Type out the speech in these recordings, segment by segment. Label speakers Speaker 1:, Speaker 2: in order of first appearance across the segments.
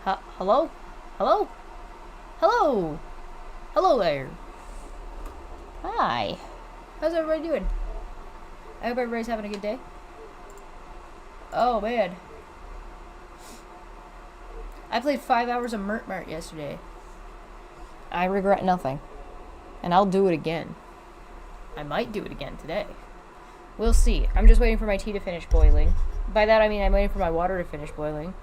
Speaker 1: Hello? Hello? Hello? Hello there. Hi. How's everybody doing? I hope everybody's having a good day. Oh, man. I played 5 hours of Mart yesterday. I regret nothing. And I'll do it again. I might do it again today. We'll see. I'm just waiting for my tea to finish boiling. By that I mean I'm waiting for my water to finish boiling.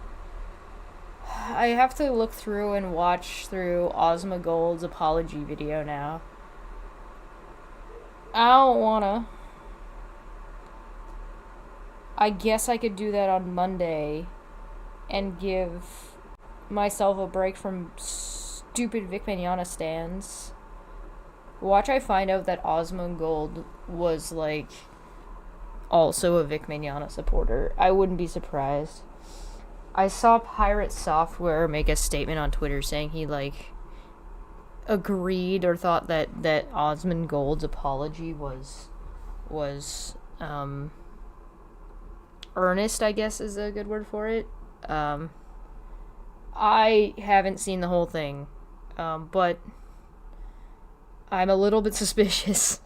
Speaker 1: I have to look through and watch through Ozma Gold's apology video now. I don't wanna. I guess I could do that on Monday and give myself a break from stupid Vic Mignogna stands. Watch I find out that Ozma Gold was, like, also a Vic Mignogna supporter. I wouldn't be surprised. I saw Pirate Software make a statement on Twitter saying he, like, agreed or thought that Osmond Gold's apology was earnest, I guess is a good word for it. I haven't seen the whole thing, but I'm a little bit suspicious.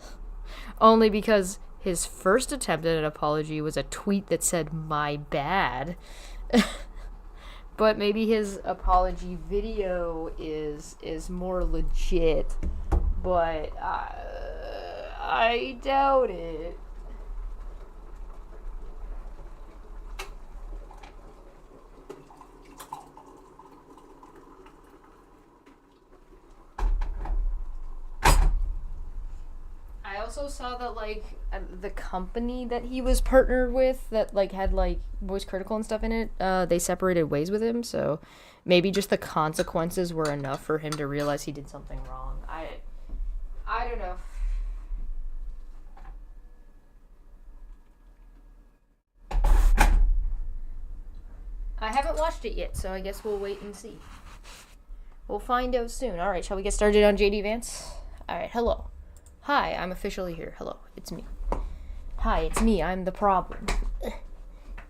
Speaker 1: Only because his first attempt at an apology was a tweet that said, "My bad." But maybe his apology video is more legit, but I doubt it. I also saw that, like, the company that he was partnered with that, like, had, like, Voice Critical and stuff in it, they separated ways with him, so maybe just the consequences were enough for him to realize he did something wrong. I don't know. I haven't watched it yet, so I guess we'll wait and see. We'll find out soon. Alright, shall we get started on JD Vance? Alright, hello. Hi, I'm officially here. Hello, it's me. Hi, it's me. I'm the problem.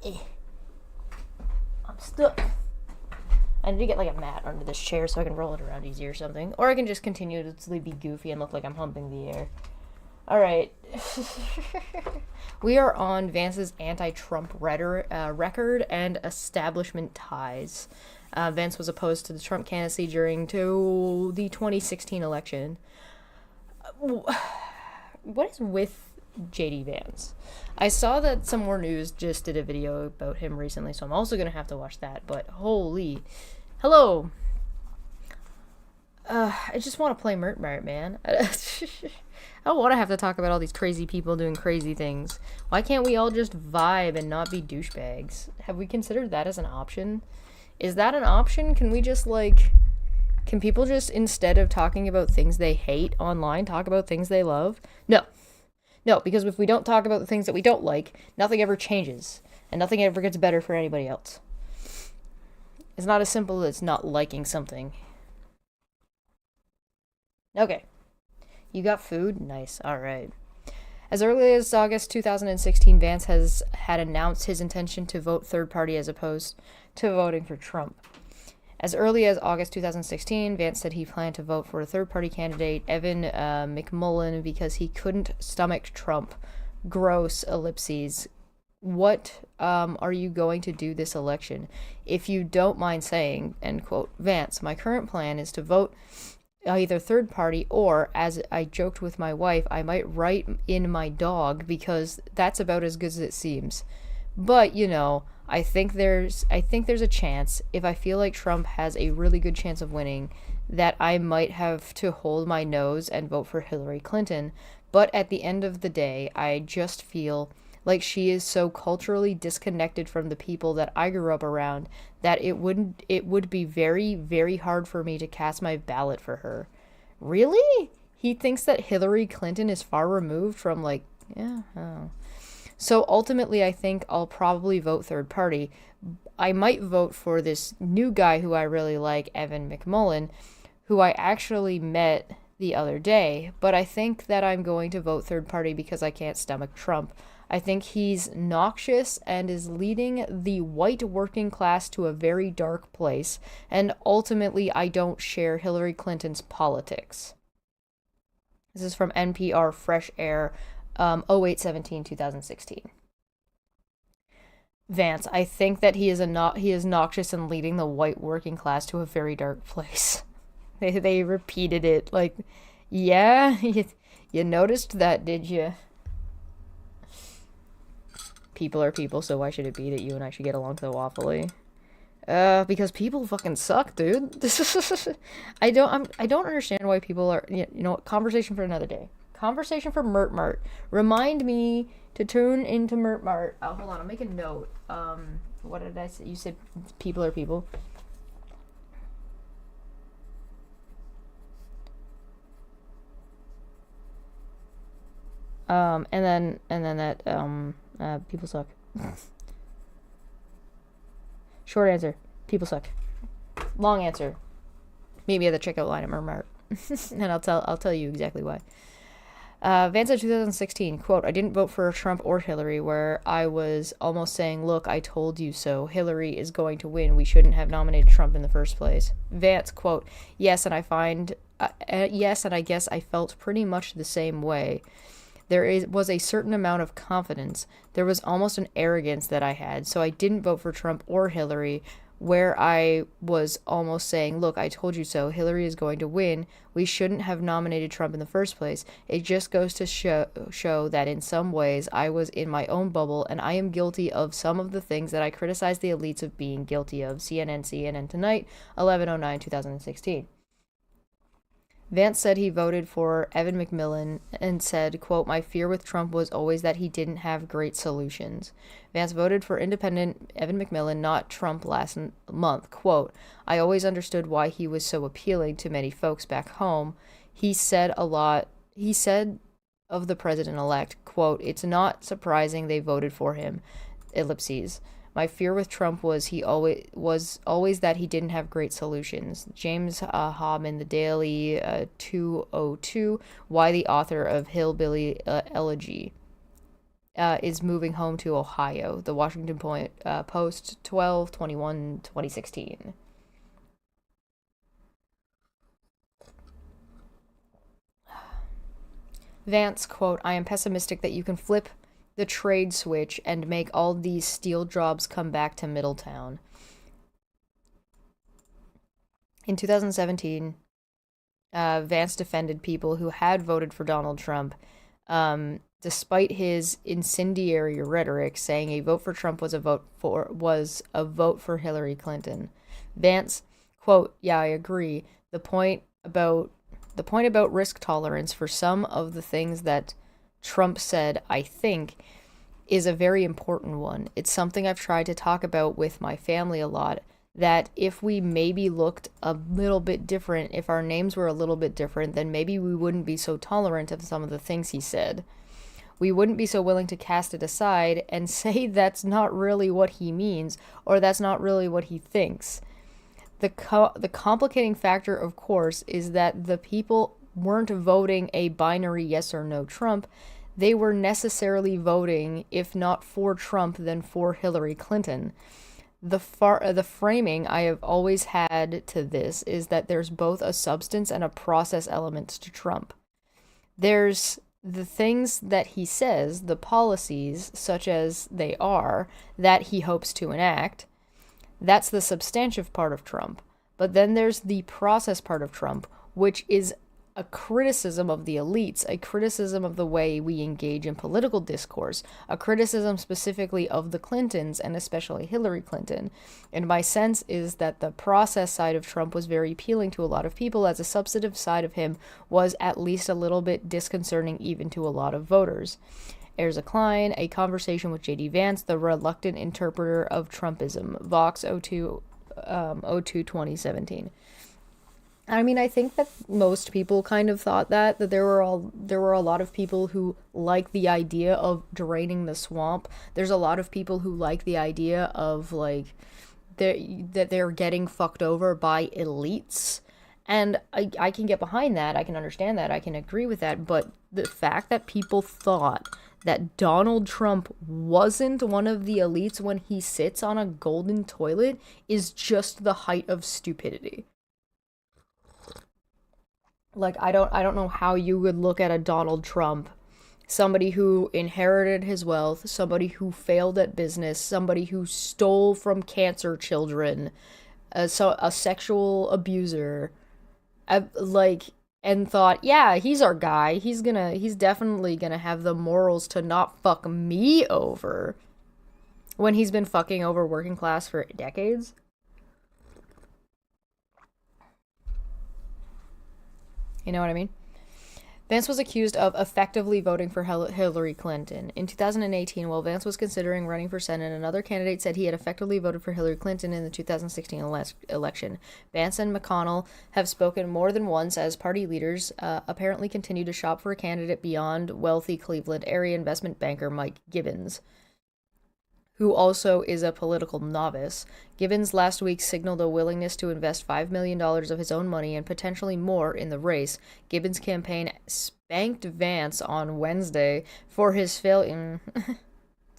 Speaker 1: I'm stuck. I need to get, like, a mat under this chair so I can roll it around easier or something. Or I can just continue to be goofy and look like I'm humping the air. Alright. We are on Vance's anti-Trump record and establishment ties. Vance was opposed to the Trump candidacy during the 2016 election. What is with JD Vance? I saw that Some More News just did a video about him recently, so I'm also going to have to watch that, but holy. Hello! I just want to play Mert, man. I don't want to have to talk about all these crazy people doing crazy things. Why can't we all just vibe and not be douchebags? Have we considered that as an option? Is that an option? Can we just, like... Can people just, instead of talking about things they hate online, talk about things they love? No. No, because if we don't talk about the things that we don't like, nothing ever changes. And nothing ever gets better for anybody else. It's not as simple as not liking something. Okay. You got food? Nice. Alright. As early as August 2016, Vance had announced his intention to vote third party as opposed to voting for Trump. As early as August 2016, Vance said he planned to vote for a third-party candidate, Evan McMullin, because he couldn't stomach Trump. Gross ellipses. What are you going to do this election? If you don't mind saying, end quote. Vance, my current plan is to vote either third party or, as I joked with my wife, I might write in my dog because that's about as good as it seems. But, you know... I think there's a chance, if I feel like Trump has a really good chance of winning, that I might have to hold my nose and vote for Hillary Clinton. But at the end of the day, I just feel like she is so culturally disconnected from the people that I grew up around that it would be very, very hard for me to cast my ballot for her. Really? He thinks that Hillary Clinton is far removed from, like, yeah, oh. So ultimately, I think I'll probably vote third party. I might vote for this new guy who I really like, Evan McMullin, who I actually met the other day, but I think that I'm going to vote third party because I can't stomach Trump. I think he's noxious and is leading the white working class to a very dark place, and ultimately I don't share Hillary Clinton's politics. This is from NPR Fresh Air, 08/17/2016. Vance, I think that he is noxious and leading the white working class to a very dark place. They repeated it like, yeah, you noticed that, did you? People are people, so why should it be that you and I should get along so awfully? Because people fucking suck, dude. I don't understand why people are. You know what? Conversation for another day. Conversation for Mert Mart. Remind me to tune into Mert Mart. Oh, hold on. I'll make a note. What did I say? You said people are people. And then that people suck. Short answer, people suck. Long answer, meet me at the checkout line at Mert Mart. And I'll tell you exactly why. Vance in 2016, quote, I didn't vote for Trump or Hillary, where I was almost saying, look, I told you so. Hillary is going to win. We shouldn't have nominated Trump in the first place. Vance, quote, yes, and I guess I felt pretty much the same way. Was a certain amount of confidence. There was almost an arrogance that I had, so I didn't vote for Trump or Hillary, where I was almost saying, look, I told you so. Hillary is going to win. We shouldn't have nominated Trump in the first place. It just goes to show that in some ways I was in my own bubble, and I am guilty of some of the things that I criticize the elites of being guilty of. CNN Tonight, 11/09/2016. Vance said he voted for Evan McMillan and said, quote, my fear with Trump was always that he didn't have great solutions. Vance voted for independent Evan McMillan, not Trump, last month. Quote, I always understood why he was so appealing to many folks back home. He said of the president-elect, quote, it's not surprising they voted for him, ellipses. My fear with Trump was always that he didn't have great solutions. James Hobman, The Daily, 202, why the author of Hillbilly Elegy is moving home to Ohio. The Washington Post, 12/21/2016. Vance, quote, I am pessimistic that you can flip the trade switch and make all these steel jobs come back to Middletown. In 2017, Vance defended people who had voted for Donald Trump, despite his incendiary rhetoric, saying a vote for Trump was a vote for Hillary Clinton. Vance, quote, yeah, I agree. The point about risk tolerance for some of the things that Trump said, I think, is a very important one. It's something I've tried to talk about with my family a lot, that if we maybe looked a little bit different, if our names were a little bit different, then maybe we wouldn't be so tolerant of some of the things he said. We wouldn't be so willing to cast it aside and say that's not really what he means, or that's not really what he thinks. The complicating factor, of course, is that the people weren't voting a binary yes or no Trump. They were necessarily voting, if not for Trump, then for Hillary Clinton. The framing I have always had to this is that there's both a substance and a process element to Trump. There's the things that he says, the policies, such as they are, that he hopes to enact. That's the substantive part of Trump. But then there's the process part of Trump, which is a criticism of the elites, a criticism of the way we engage in political discourse, a criticism specifically of the Clintons, and especially Hillary Clinton. And my sense is that the process side of Trump was very appealing to a lot of people, as a substantive side of him was at least a little bit disconcerting even to a lot of voters. Erza Klein, A Conversation with J.D. Vance, the Reluctant Interpreter of Trumpism, Vox 02/2017. I mean, I think that most people kind of thought that there were a lot of people who like the idea of draining the swamp. There's a lot of people who like the idea of, like, that they're getting fucked over by elites. And I can get behind that. I can understand that. I can agree with that. But the fact that people thought that Donald Trump wasn't one of the elites when he sits on a golden toilet is just the height of stupidity. Like, I don't know how you would look at a Donald Trump, somebody who inherited his wealth, somebody who failed at business, somebody who stole from cancer children, a sexual abuser, and thought, yeah, he's our guy. He's definitely gonna have the morals to not fuck me over, when he's been fucking over working class for decades. You know what I mean? Vance was accused of effectively voting for Hillary Clinton. In 2018, while Vance was considering running for Senate, another candidate said he had effectively voted for Hillary Clinton in the 2016 election. Vance and McConnell have spoken more than once as party leaders apparently continue to shop for a candidate beyond wealthy Cleveland area investment banker Mike Gibbons, who also is a political novice. Gibbons last week signaled a willingness to invest $5 million of his own money and potentially more in the race. Gibbons' campaign spanked Vance on Wednesday for his failure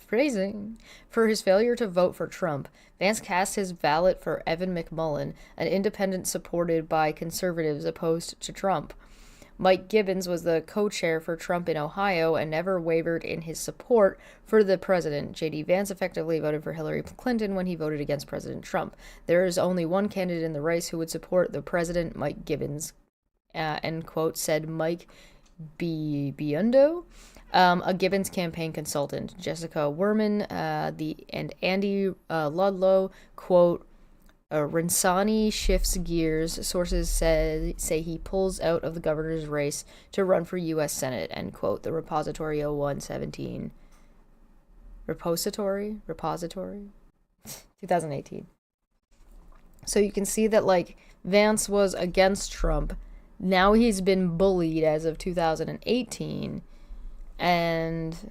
Speaker 1: to vote for Trump. Vance cast his ballot for Evan McMullin, an independent supported by conservatives opposed to Trump. Mike Gibbons was the co-chair for Trump in Ohio and never wavered in his support for the president. J.D. Vance effectively voted for Hillary Clinton when he voted against President Trump. There is only one candidate in the race who would support the president, Mike Gibbons, end quote, said Mike Biondo, a Gibbons campaign consultant. Jessica Werman and Andy Ludlow, quote, Rensani shifts gears. Sources say he pulls out of the governor's race to run for U.S. Senate, end quote. The Repository 0117. Repository? 2018. So you can see that, like, Vance was against Trump. Now he's been bullied as of 2018. And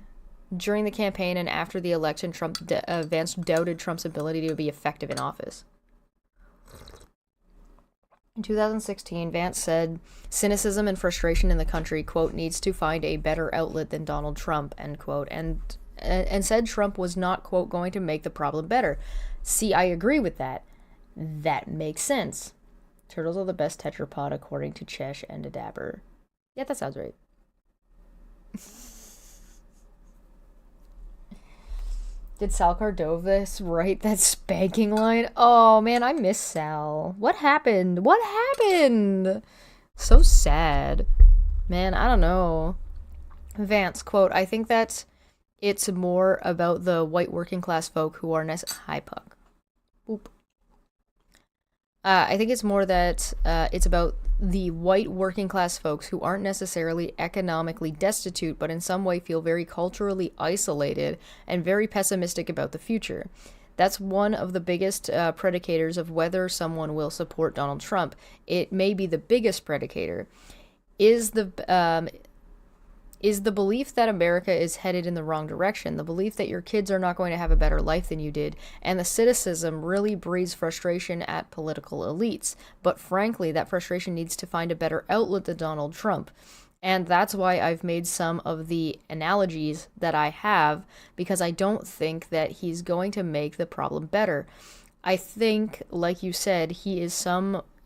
Speaker 1: during the campaign and after the election, Vance doubted Trump's ability to be effective in office. In 2016, Vance said cynicism and frustration in the country, quote, needs to find a better outlet than Donald Trump, end quote, and said Trump was not, quote, going to make the problem better. See, I agree with that. That makes sense. Turtles are the best tetrapod according to Chesh and a Dapper. Yeah, that sounds right. Did Sal Cardovas write that spanking line? Oh, man, I miss Sal. What happened? What happened? So sad. Man, I don't know. Vance, quote, I think that it's more about the white working class folk who are Hi, Puck. Boop. I think it's more that it's about the white working class folks who aren't necessarily economically destitute, but in some way feel very culturally isolated and very pessimistic about the future. That's one of the biggest predicators of whether someone will support Donald Trump. It may be the biggest predicator. Is the belief that America is headed in the wrong direction, the belief that your kids are not going to have a better life than you did, and the cynicism really breeds frustration at political elites. But frankly, that frustration needs to find a better outlet than Donald Trump. And that's why I've made some of the analogies that I have, because I don't think that he's going to make the problem better. I think, like you said, he is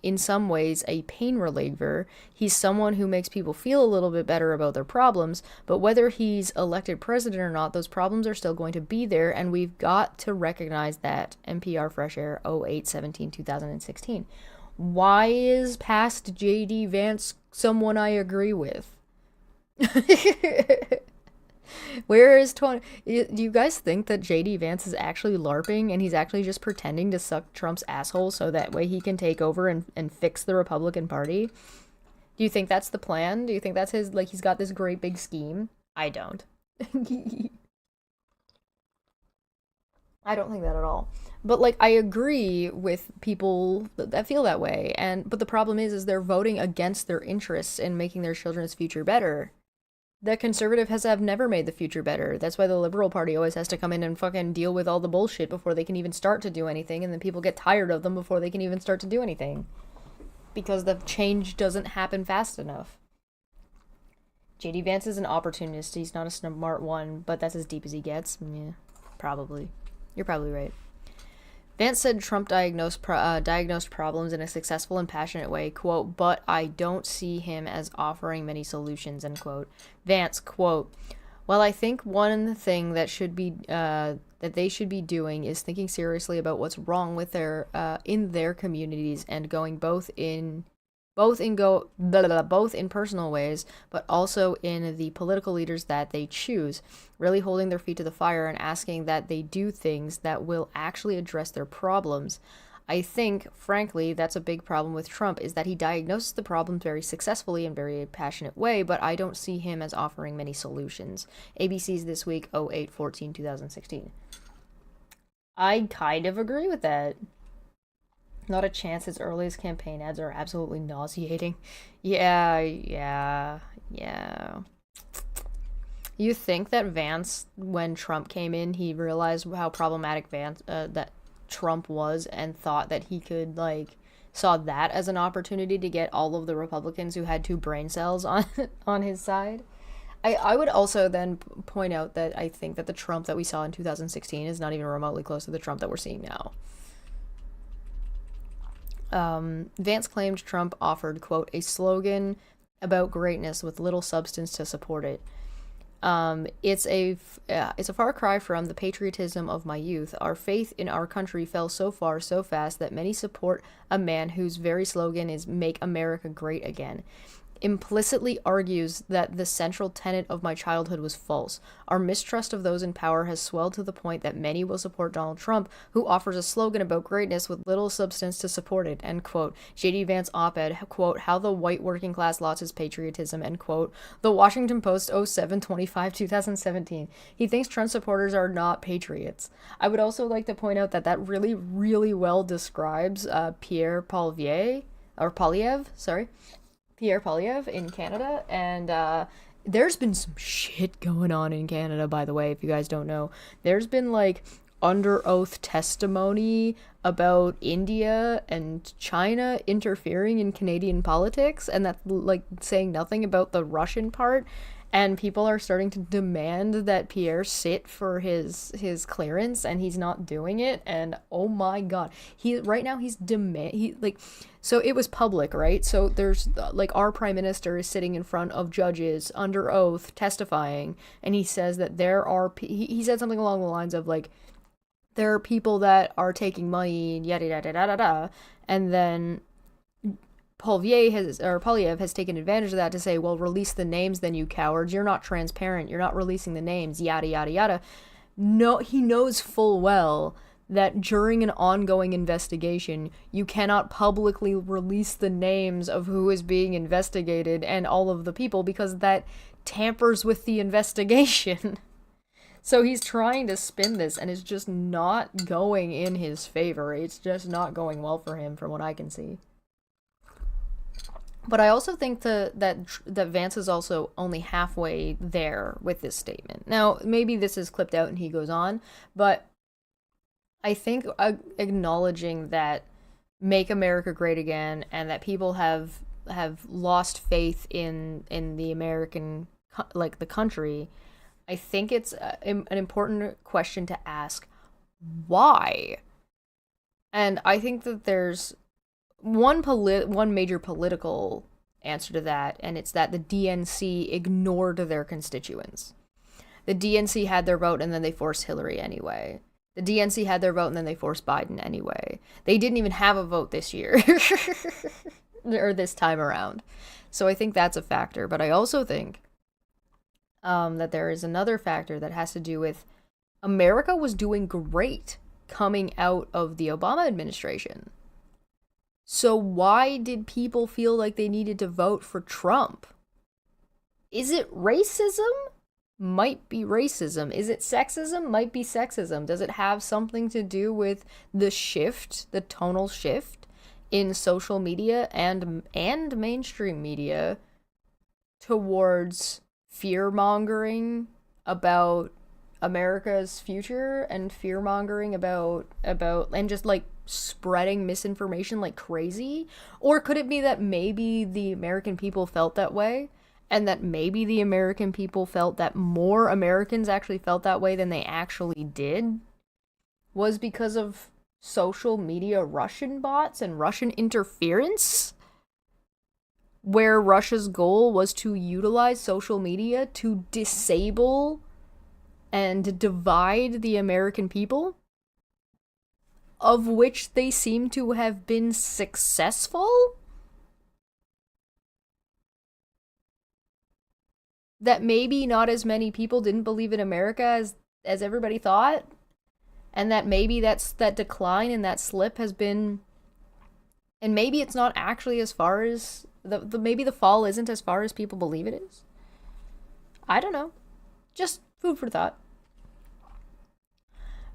Speaker 1: in some ways a pain reliever. He's someone who makes people feel a little bit better about their problems, but whether he's elected president or not, those problems are still going to be there, and we've got to recognize that. NPR Fresh Air 08/17/2016. Why is past J.D. Vance someone I agree with? Where is 20? Do you guys think that J.D. Vance is actually LARPing and he's actually just pretending to suck Trump's asshole so that way he can take over and fix the Republican Party? Do you think that's the plan? Do you think that's his, like, he's got this great big scheme? I don't. I don't think that at all. But, like, I agree with people that feel that way. But the problem is they're voting against their interests in making their children's future better. The conservative have never made the future better. That's why the Liberal Party always has to come in and fucking deal with all the bullshit before they can even start to do anything, and then people get tired of them before they can even start to do anything. Because the change doesn't happen fast enough. JD Vance is an opportunist. He's not a smart one, but that's as deep as he gets. Yeah, probably. You're probably right. Vance said Trump diagnosed problems in a successful and passionate way, quote, but I don't see him as offering many solutions, end quote. Vance, quote, well, I think one thing that they should be doing is thinking seriously about what's wrong with their in their communities and going both in personal ways, but also in the political leaders that they choose, really holding their feet to the fire and asking that they do things that will actually address their problems. I think, frankly, that's a big problem with Trump, is that he diagnoses the problems very successfully in a very passionate way, but I don't see him as offering many solutions. ABC's This Week, 08/14/2016. I kind of agree with that. Not a chance. His earliest campaign ads are absolutely nauseating. Yeah. You think that Vance, when Trump came in, he realized how problematic that Trump was and thought that he could, like, saw that as an opportunity to get all of the Republicans who had two brain cells on his side? I would also then point out that I think that the Trump that we saw in 2016 is not even remotely close to the Trump that we're seeing now. Vance claimed Trump offered, quote, a slogan about greatness with little substance to support it. It's a far cry from the patriotism of my youth. Our faith in our country fell so far, so fast that many support a man whose very slogan is "Make America Great Again." Implicitly argues that the central tenet of my childhood was false. Our mistrust of those in power has swelled to the point that many will support Donald Trump, who offers a slogan about greatness with little substance to support it, end quote. J.D. Vance op-ed, quote, how the white working class lost his patriotism, end quote. The Washington Post, 07/25/2017. He thinks Trump supporters are not patriots. I would also like to point out that really, really well describes Pierre Poilievre in Canada, and there's been some shit going on in Canada, by the way, if you guys don't know. There's been, like, under oath testimony about India and China interfering in Canadian politics, and that, like, saying nothing about the Russian part, and people are starting to demand that Pierre sit for his clearance, and he's not doing it, and oh my god, so it was public, right? So there's, like, our prime minister is sitting in front of judges under oath testifying, and he says that he said something along the lines of, like, there are people that are taking money and yada yada yada yada, and then Poilievre has taken advantage of that to say, well, release the names then, you cowards. You're not transparent. You're not releasing the names, yada, yada, yada. No, he knows full well that during an ongoing investigation, you cannot publicly release the names of who is being investigated and all of the people, because that tampers with the investigation. So he's trying to spin this, and it's just not going in his favor. It's just not going well for him, from what I can see. But I also think that Vance is also only halfway there with this statement. Now, maybe this is clipped out and he goes on, but I think acknowledging that Make America Great Again and that people have lost faith in the American, like, the country, I think it's an important question to ask. Why? And I think that there's one major political answer to that, and it's that the DNC ignored their constituents. The DNC had their vote, and then they forced Hillary anyway. The DNC had their vote, and then they forced Biden anyway. They didn't even have a vote this year, or this time around. So I think that's a factor. But I also think that there is another factor that has to do with America was doing great coming out of the Obama administration. So why did people feel like they needed to vote for Trump? Is it racism? Might be racism. Is it sexism? Might be sexism. Does it have something to do with the shift, the tonal shift in social media and mainstream media towards fear-mongering about America's future and fear-mongering about and just, like, spreading misinformation like crazy? Or could it be that maybe the American people felt that way and that maybe the American people felt that more Americans actually felt that way than they actually did, was because of social media Russian bots and Russian interference, where Russia's goal was to utilize social media to disable and divide the American people, of which they seem to have been successful? That maybe not as many people didn't believe in America as everybody thought, and that maybe that decline and that slip has been, and maybe it's not actually as far as maybe the fall isn't as far as people believe it is. I don't know. Just food for thought.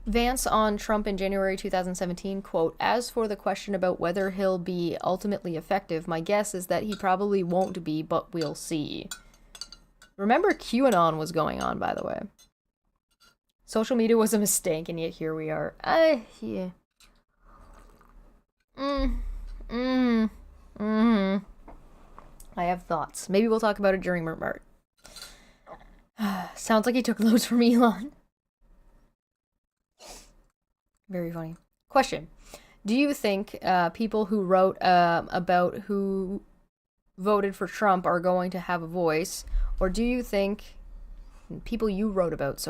Speaker 1: Vance on Trump in January 2017, quote, "As for the question about whether he'll be ultimately effective, my guess is that he probably won't be, but we'll see." Remember QAnon was going on, by the way. Social media was a mistake, and yet here we are. Yeah. I have thoughts. Maybe we'll talk about it during Mert. Sounds like he took loads from Elon. Very funny. Question. Do you think people who wrote about who voted for Trump are going to have a voice? Or do you think people you wrote about,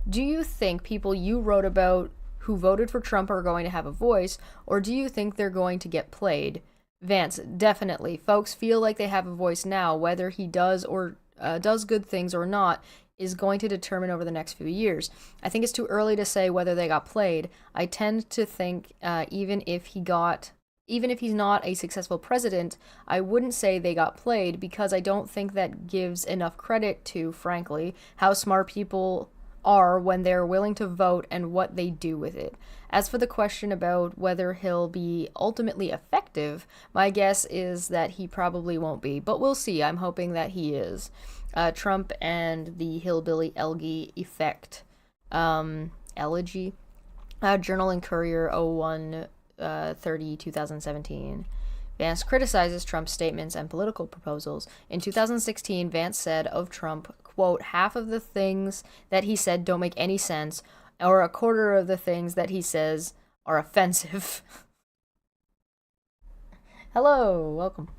Speaker 1: do you think people you wrote about who voted for Trump are going to have a voice? Or do you think they're going to get played? Vance, definitely. Folks feel like they have a voice now. Whether he does or does good things or not is going to determine over the next few years. I think it's too early to say whether they got played. I tend to think even if he's not a successful president, I wouldn't say they got played, because I don't think that gives enough credit to, frankly, how smart people are when they're willing to vote and what they do with it. As for the question about whether he'll be ultimately effective, my guess is that he probably won't be, but we'll see. I'm hoping that he is. Trump and the hillbilly elegy effect. Elegy. Journal and Courier 01/30, 2017. Vance criticizes Trump's statements and political proposals. In 2016, Vance said of Trump, quote, "Half of the things that he said don't make any sense, or a quarter of the things that he says are offensive." Hello, welcome.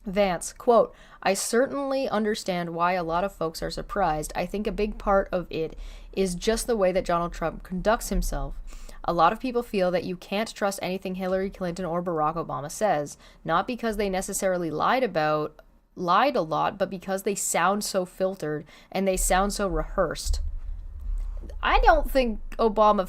Speaker 1: Vance, quote, "I certainly understand why a lot of folks are surprised. I think a big part of it is just the way that Donald Trump conducts himself. A lot of people feel that you can't trust anything Hillary Clinton or Barack Obama says, not because they necessarily lied a lot, but because they sound so filtered and they sound so rehearsed." I don't think Obama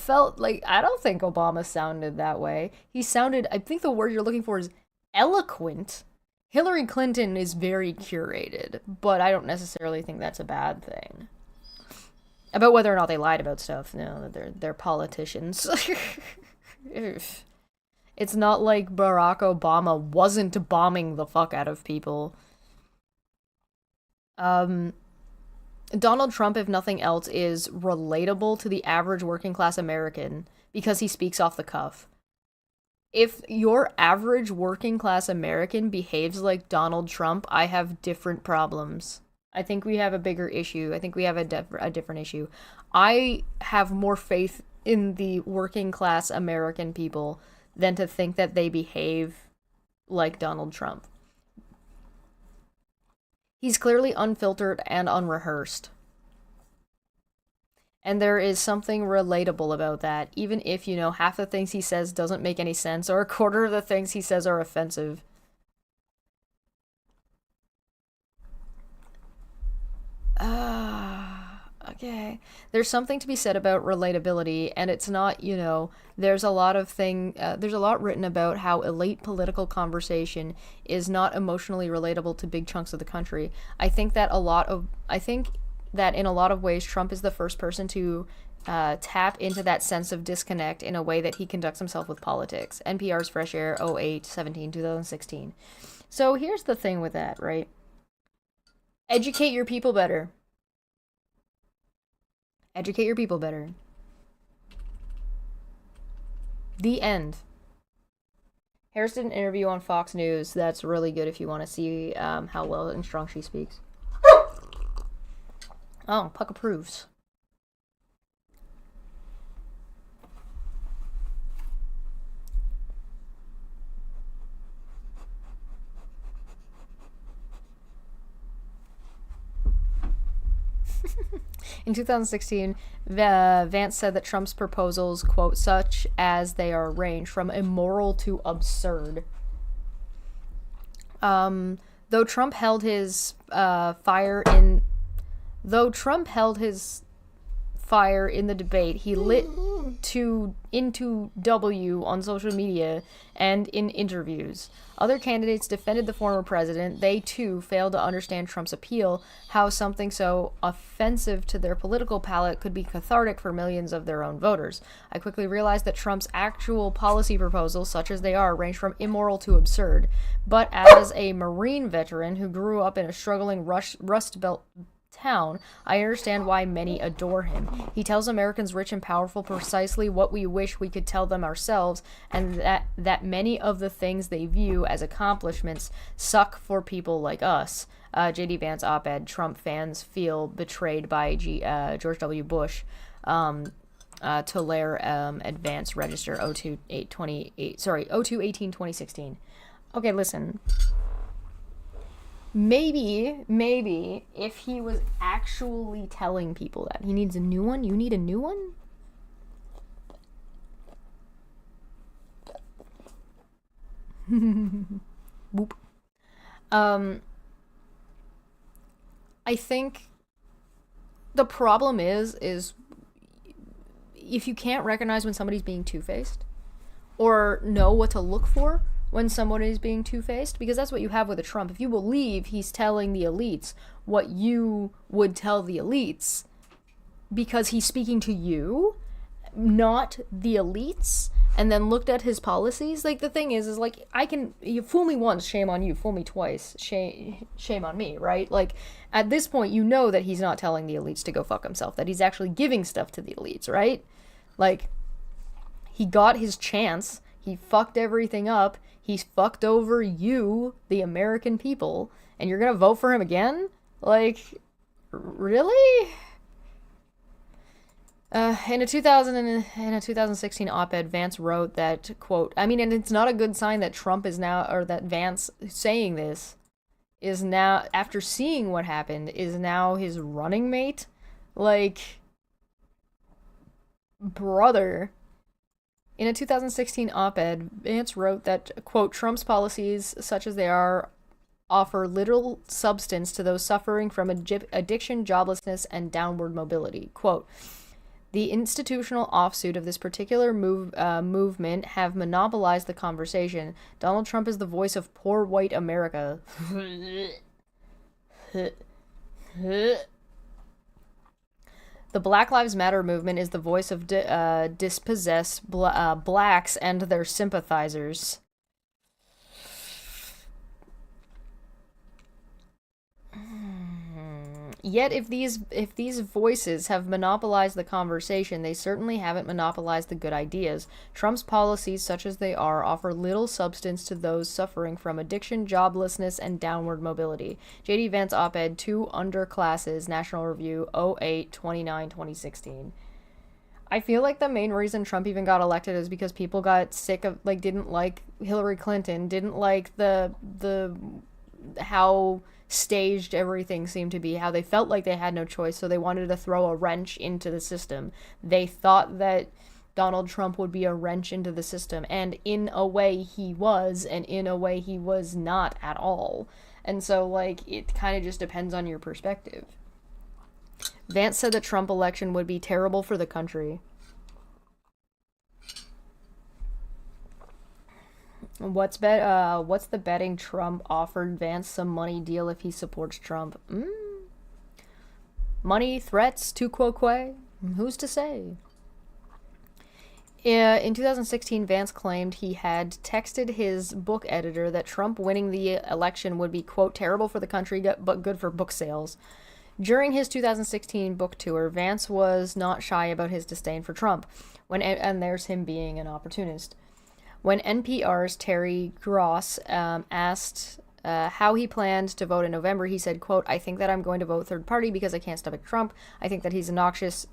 Speaker 1: sounded that way. He sounded, I think the word you're looking for is eloquent. Hillary Clinton is very curated, but I don't necessarily think that's a bad thing. About whether or not they lied about stuff, no, they're politicians. It's not like Barack Obama wasn't bombing the fuck out of people. Donald Trump, if nothing else, is relatable to the average working class American because he speaks off the cuff. If your average working class American behaves like Donald Trump, I have different problems. I think we have a bigger issue. I think we have a different issue. I have more faith in the working class American people than to think that they behave like Donald Trump. He's clearly unfiltered and unrehearsed. And there is something relatable about that, even if, half the things he says doesn't make any sense, or a quarter of the things he says are offensive. Okay. There's something to be said about relatability, and it's not, there's a lot written about how elite political conversation is not emotionally relatable to big chunks of the country. I think that in a lot of ways, Trump is the first person to tap into that sense of disconnect in a way that he conducts himself with politics. NPR's Fresh Air 08/17, 2016. So here's the thing with that, right? Educate your people better. Educate your people better. The end. Harris did an interview on Fox News that's really good if you want to see how well and strong she speaks. Oh, Puck approves. In 2016, Vance said that Trump's proposals, quote, such as they are, range from immoral to absurd. Though Trump held his fire in the debate, he lit into W on social media and in interviews. Other candidates defended the former president. They, too, failed to understand Trump's appeal, how something so offensive to their political palate could be cathartic for millions of their own voters. I quickly realized that Trump's actual policy proposals, such as they are, range from immoral to absurd. But as a Marine veteran who grew up in a struggling Rust Belt town, I understand why many adore him. He tells Americans rich and powerful precisely what we wish we could tell them ourselves, and that many of the things they view as accomplishments suck for people like us. J.D. Vance op-ed, Trump fans feel betrayed by George W. Bush. Tulare Advance Register 02/18/2016. Okay, listen. Maybe if he was actually telling people that he needs a new one, you need a new one? Boop. I think the problem is if you can't recognize when somebody's being two-faced or know what to look for when someone is being two-faced, because that's what you have with a Trump. If you believe he's telling the elites what you would tell the elites because he's speaking to you, not the elites, and then looked at his policies, like, the thing is like, you fool me once, shame on you, fool me twice, shame on me, right? Like, at this point, you know that he's not telling the elites to go fuck himself, that he's actually giving stuff to the elites, right? Like, he got his chance, he fucked everything up, he's fucked over you, the American people, and you're gonna vote for him again? Like, really? In a 2016 op-ed, Vance wrote that, quote, I mean, and it's not a good sign that Trump is now, or that Vance saying this is now, after seeing what happened, is now his running mate. Like, brother. In a 2016 op-ed, Vance wrote that, quote, Trump's policies, such as they are, offer little substance to those suffering from addiction, joblessness, and downward mobility. Quote, the institutional offshoot of this particular movement have monopolized the conversation. Donald Trump is the voice of poor white America. The Black Lives Matter movement is the voice of dispossessed blacks and their sympathizers. Yet if these voices have monopolized the conversation, they certainly haven't monopolized the good ideas. Trump's policies, such as they are, offer little substance to those suffering from addiction, joblessness, and downward mobility. J.D. Vance op-ed, 2 Underclasses, National Review, 08/29/2016. I feel like the main reason Trump even got elected is because people got sick of, like, didn't like Hillary Clinton, didn't like the how staged everything seemed to be, how they felt like they had no choice, so they wanted to throw a wrench into the system. They thought that Donald Trump would be a wrench into the system, and in a way he was, and in a way he was not at all. And so, like, it kind of just depends on your perspective. Vance said the Trump election would be terrible for the country. What's the betting Trump offered Vance some money deal if he supports Trump? Money, threats, tu quoque? Who's to say? In 2016, Vance claimed he had texted his book editor that Trump winning the election would be, quote, terrible for the country, but good for book sales. During his 2016 book tour, Vance was not shy about his disdain for Trump, and there's him being an opportunist. When NPR's Terry Gross asked how he planned to vote in November, he said, quote, "I think that I'm going to vote third party because I can't stomach Trump. I think that he's noxious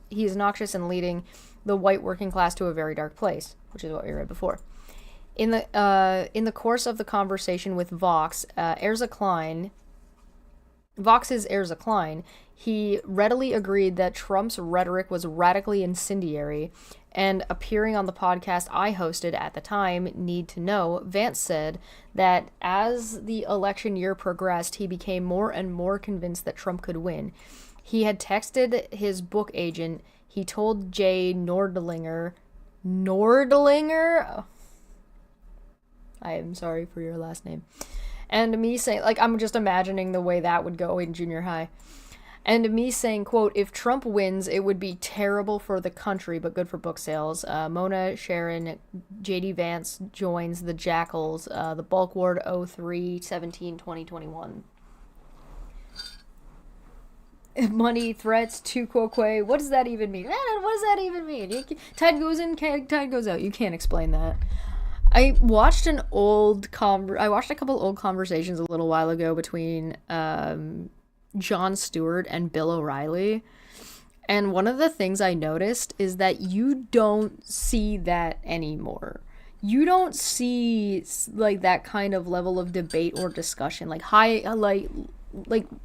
Speaker 1: and leading the white working class to a very dark place," which is what we read before. In the course of the conversation with Vox's Erza Klein, he readily agreed that Trump's rhetoric was radically incendiary, and appearing on the podcast I hosted at the time, Need to Know, Vance said that as the election year progressed, he became more and more convinced that Trump could win. He had texted his book agent. He told Jay Nordlinger? Oh, I am sorry for your last name. And me saying, like, I'm just imagining the way that would go in junior high. And me saying, quote, "If Trump wins, it would be terrible for the country, but good for book sales." Mona Sharon, J.D. Vance joins the Jackals, the Bulk Ward 03/17/2021. Money, threats, tu quoque. What does that even mean? What does that even mean? Tide goes in, tide goes out. You can't explain that. I watched a couple old conversations a little while ago between Jon Stewart and Bill O'Reilly, and one of the things I noticed is that you don't see that anymore. You don't see like that kind of level of debate or discussion, like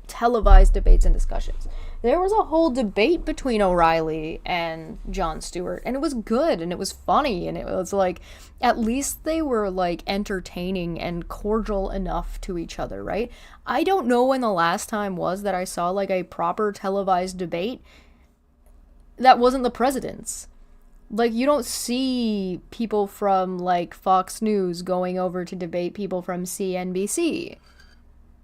Speaker 1: televised debates and discussions. There was a whole debate between O'Reilly and Jon Stewart, and it was good, and it was funny, and it was like, at least they were like entertaining and cordial enough to each other, right? I don't know when the last time was that I saw like a proper televised debate that wasn't the president's. Like, you don't see people from like Fox News going over to debate people from CNBC.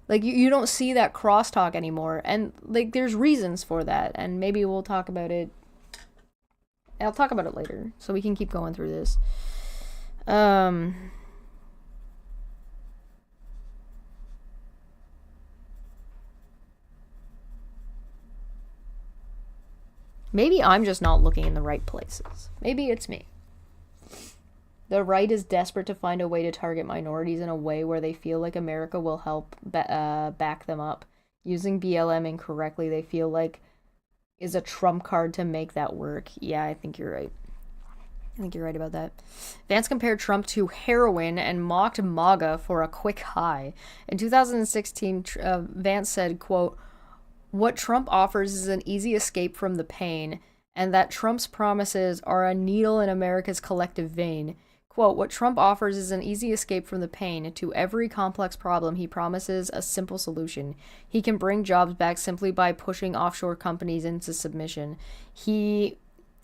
Speaker 1: Like, you don't see that crosstalk anymore, and like there's reasons for that, and maybe we'll talk about it. I'll talk about it later, so we can keep going through this. Maybe I'm just not looking in the right places. Maybe it's me. The right is desperate to find a way to target minorities in a way where they feel like America will help back them up. Using BLM incorrectly, they feel like, is a trump card to make that work. Yeah, I think you're right. I think you're right about that. Vance compared Trump to heroin and mocked MAGA for a quick high. In 2016, Vance said, quote, "What Trump offers is an easy escape from the pain, and that Trump's promises are a needle in America's collective vein. Quote, "What Trump offers is an easy escape from the pain. To every complex problem, he promises a simple solution. He can bring jobs back simply by pushing offshore companies into submission.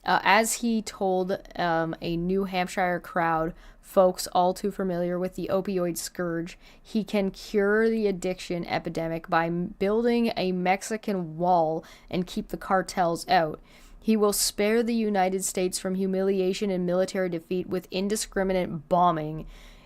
Speaker 1: As he told a New Hampshire crowd, folks all too familiar with the opioid scourge, he can cure the addiction epidemic by building a Mexican wall and keep the cartels out. He will spare the United States from humiliation and military defeat with indiscriminate bombing.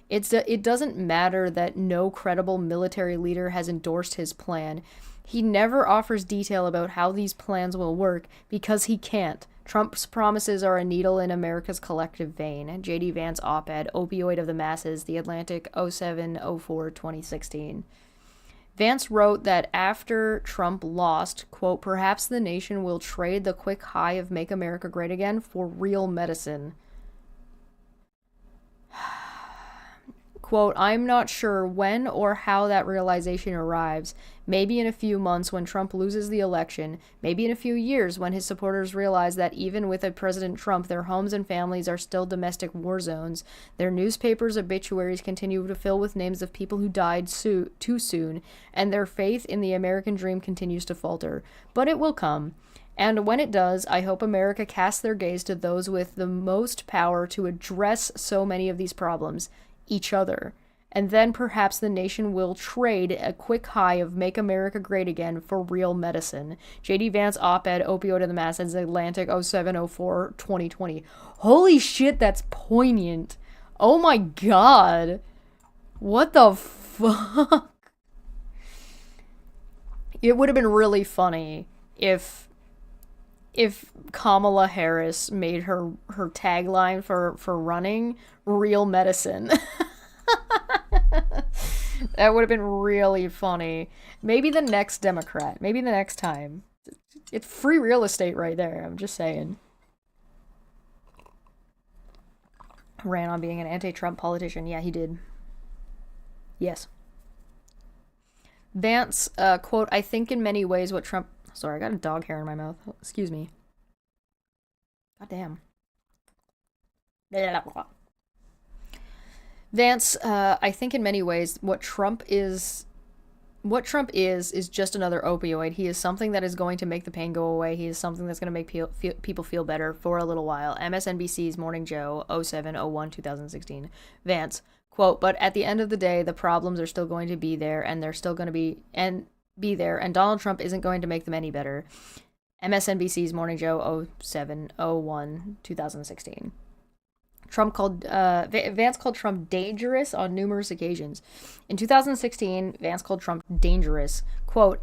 Speaker 1: It doesn't matter that no credible military leader has endorsed his plan. He never offers detail about how these plans will work because he can't. Trump's promises are a needle in America's collective vein." J.D. Vance op-ed, Opioid of the Masses, The Atlantic, 07/04/2016. Vance wrote that after Trump lost, quote, "Perhaps the nation will trade the quick high of Make America Great Again for real medicine." Quote, "I'm not sure when or how that realization arrives. Maybe in a few months when Trump loses the election. Maybe in a few years when his supporters realize that even with a President Trump, their homes and families are still domestic war zones. Their newspapers' obituaries continue to fill with names of people who died too soon, and their faith in the American dream continues to falter. But it will come. And when it does, I hope America casts their gaze to those with the most power to address so many of these problems. Each other. And then perhaps the nation will trade a quick high of Make America Great Again for real medicine." J.D. Vance op-ed, Opioid of the Masses, Atlantic, 07/04/2020. Holy shit, that's poignant. Oh my god. What the fuck? It would have been really funny if Kamala Harris made her tagline for running real medicine. That would have been really funny. Maybe the next Democrat. Maybe the next time. It's free real estate right there. I'm just saying. Ran on being an anti-Trump politician. Yeah, he did. Yes. Vance, quote, I think in many ways what Trump... Sorry, I got a dog hair in my mouth. Excuse me. God damn. Vance, I think in many ways what Trump is just another opioid. He is something that is going to make the pain go away. He is something that's going to make people feel better for a little while. MSNBC's Morning Joe, 07/01/2016. Vance, quote, but at the end of the day, the problems are still going to be there, and they're still going to be there, and Donald Trump isn't going to make them any better. MSNBC's Morning Joe, 07/01/2016. Vance called Trump dangerous on numerous occasions. In 2016, Vance called Trump dangerous. Quote,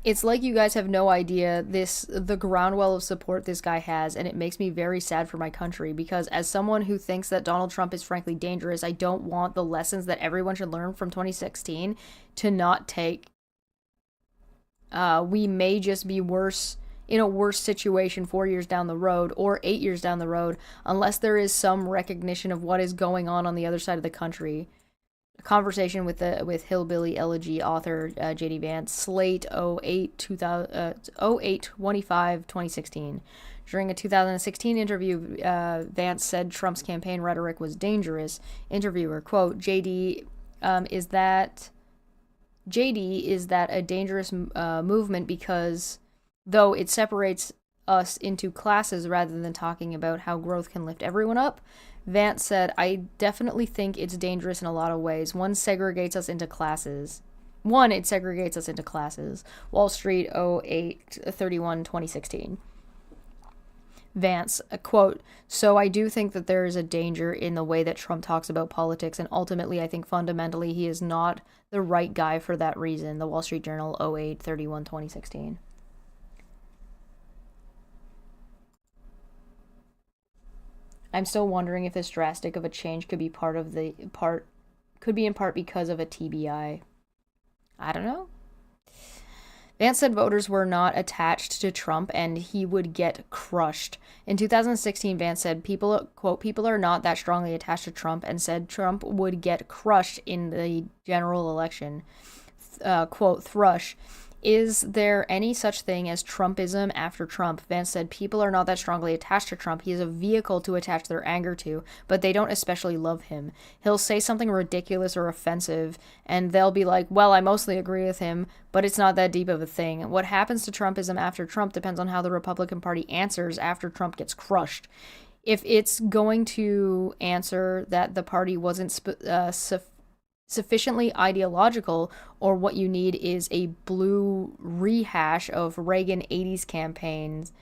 Speaker 1: it's like you guys have no idea the groundwell of support this guy has, and it makes me very sad for my country, because as someone who thinks that Donald Trump is frankly dangerous, I don't want the lessons that everyone should learn from 2016 to not take. We may just be in a worse situation 4 years down the road or 8 years down the road, unless there is some recognition of what is going on the other side of the country. A conversation with Hillbilly Elegy author J.D. Vance, Slate 08/25/2016. During a 2016 interview, Vance said Trump's campaign rhetoric was dangerous. Interviewer, quote, JD, is that a dangerous movement because though it separates us into classes rather than talking about how growth can lift everyone up? Vance said, I definitely think it's dangerous in a lot of ways. One, it segregates us into classes. Wall Street, 08/31/2016. Vance, a quote, so I do think that there is a danger in the way that Trump talks about politics, and ultimately I think fundamentally he is not the right guy for that reason. The Wall Street Journal, 08/31/2016. I'm still wondering if this drastic of a change could be in part because of a TBI. I don't know. Vance said voters were not attached to Trump and he would get crushed. In 2016, Vance said, quote, people are not that strongly attached to Trump, and said Trump would get crushed in the general election. Quote, thrush. Is there any such thing as Trumpism after Trump? Vance said people are not that strongly attached to Trump. He is a vehicle to attach their anger to, but they don't especially love him. He'll say something ridiculous or offensive, and they'll be like, well, I mostly agree with him, but it's not that deep of a thing. What happens to Trumpism after Trump depends on how the Republican Party answers after Trump gets crushed. If it's going to answer that the party wasn't sufficiently ideological, or what you need is a blue rehash of Reagan 80s campaigns,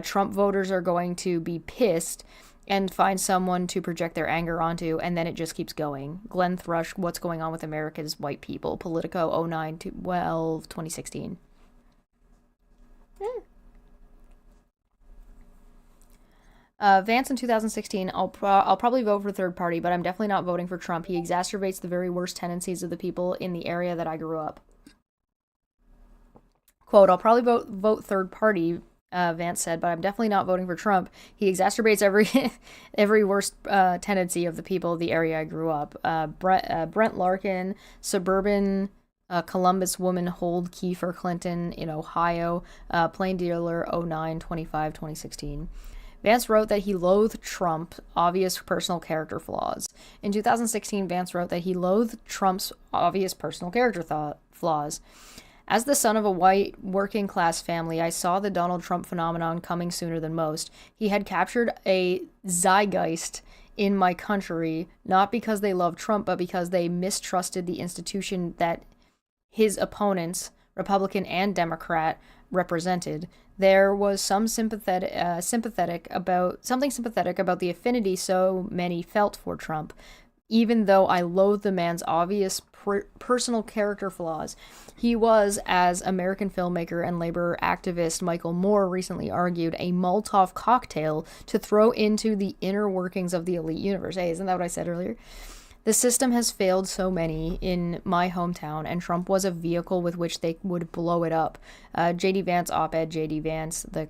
Speaker 1: Trump voters are going to be pissed and find someone to project their anger onto, and then it just keeps going. Glenn Thrush, What's Going On with America's White People, Politico, 09/12/2016. Vance in 2016, I'll probably vote for third party, but I'm definitely not voting for Trump. He exacerbates the very worst tendencies of the people in the area that I grew up. Quote, I'll probably vote third party, Vance said, but I'm definitely not voting for Trump. He exacerbates every worst tendency of the people of the area I grew up. Brent Larkin, suburban Columbus woman hold key for Clinton in Ohio, plain dealer, 09/25/2016. Vance wrote that he loathed Trump's obvious personal character flaws. In 2016, Vance wrote that he loathed Trump's obvious personal character flaws. As the son of a white working-class family, I saw the Donald Trump phenomenon coming sooner than most. He had captured a zeitgeist in my country, not because they loved Trump, but because they mistrusted the institution that his opponents, Republican and Democrat, represented. There was some something sympathetic about the affinity so many felt for Trump, even though I loathe the man's obvious personal character flaws. He was, as American filmmaker and labor activist Michael Moore recently argued, a Molotov cocktail to throw into the inner workings of the elite universe. Hey, isn't that what I said earlier? The system has failed so many in my hometown, and Trump was a vehicle with which they would blow it up. J.D. Vance op-ed, J.D. Vance, the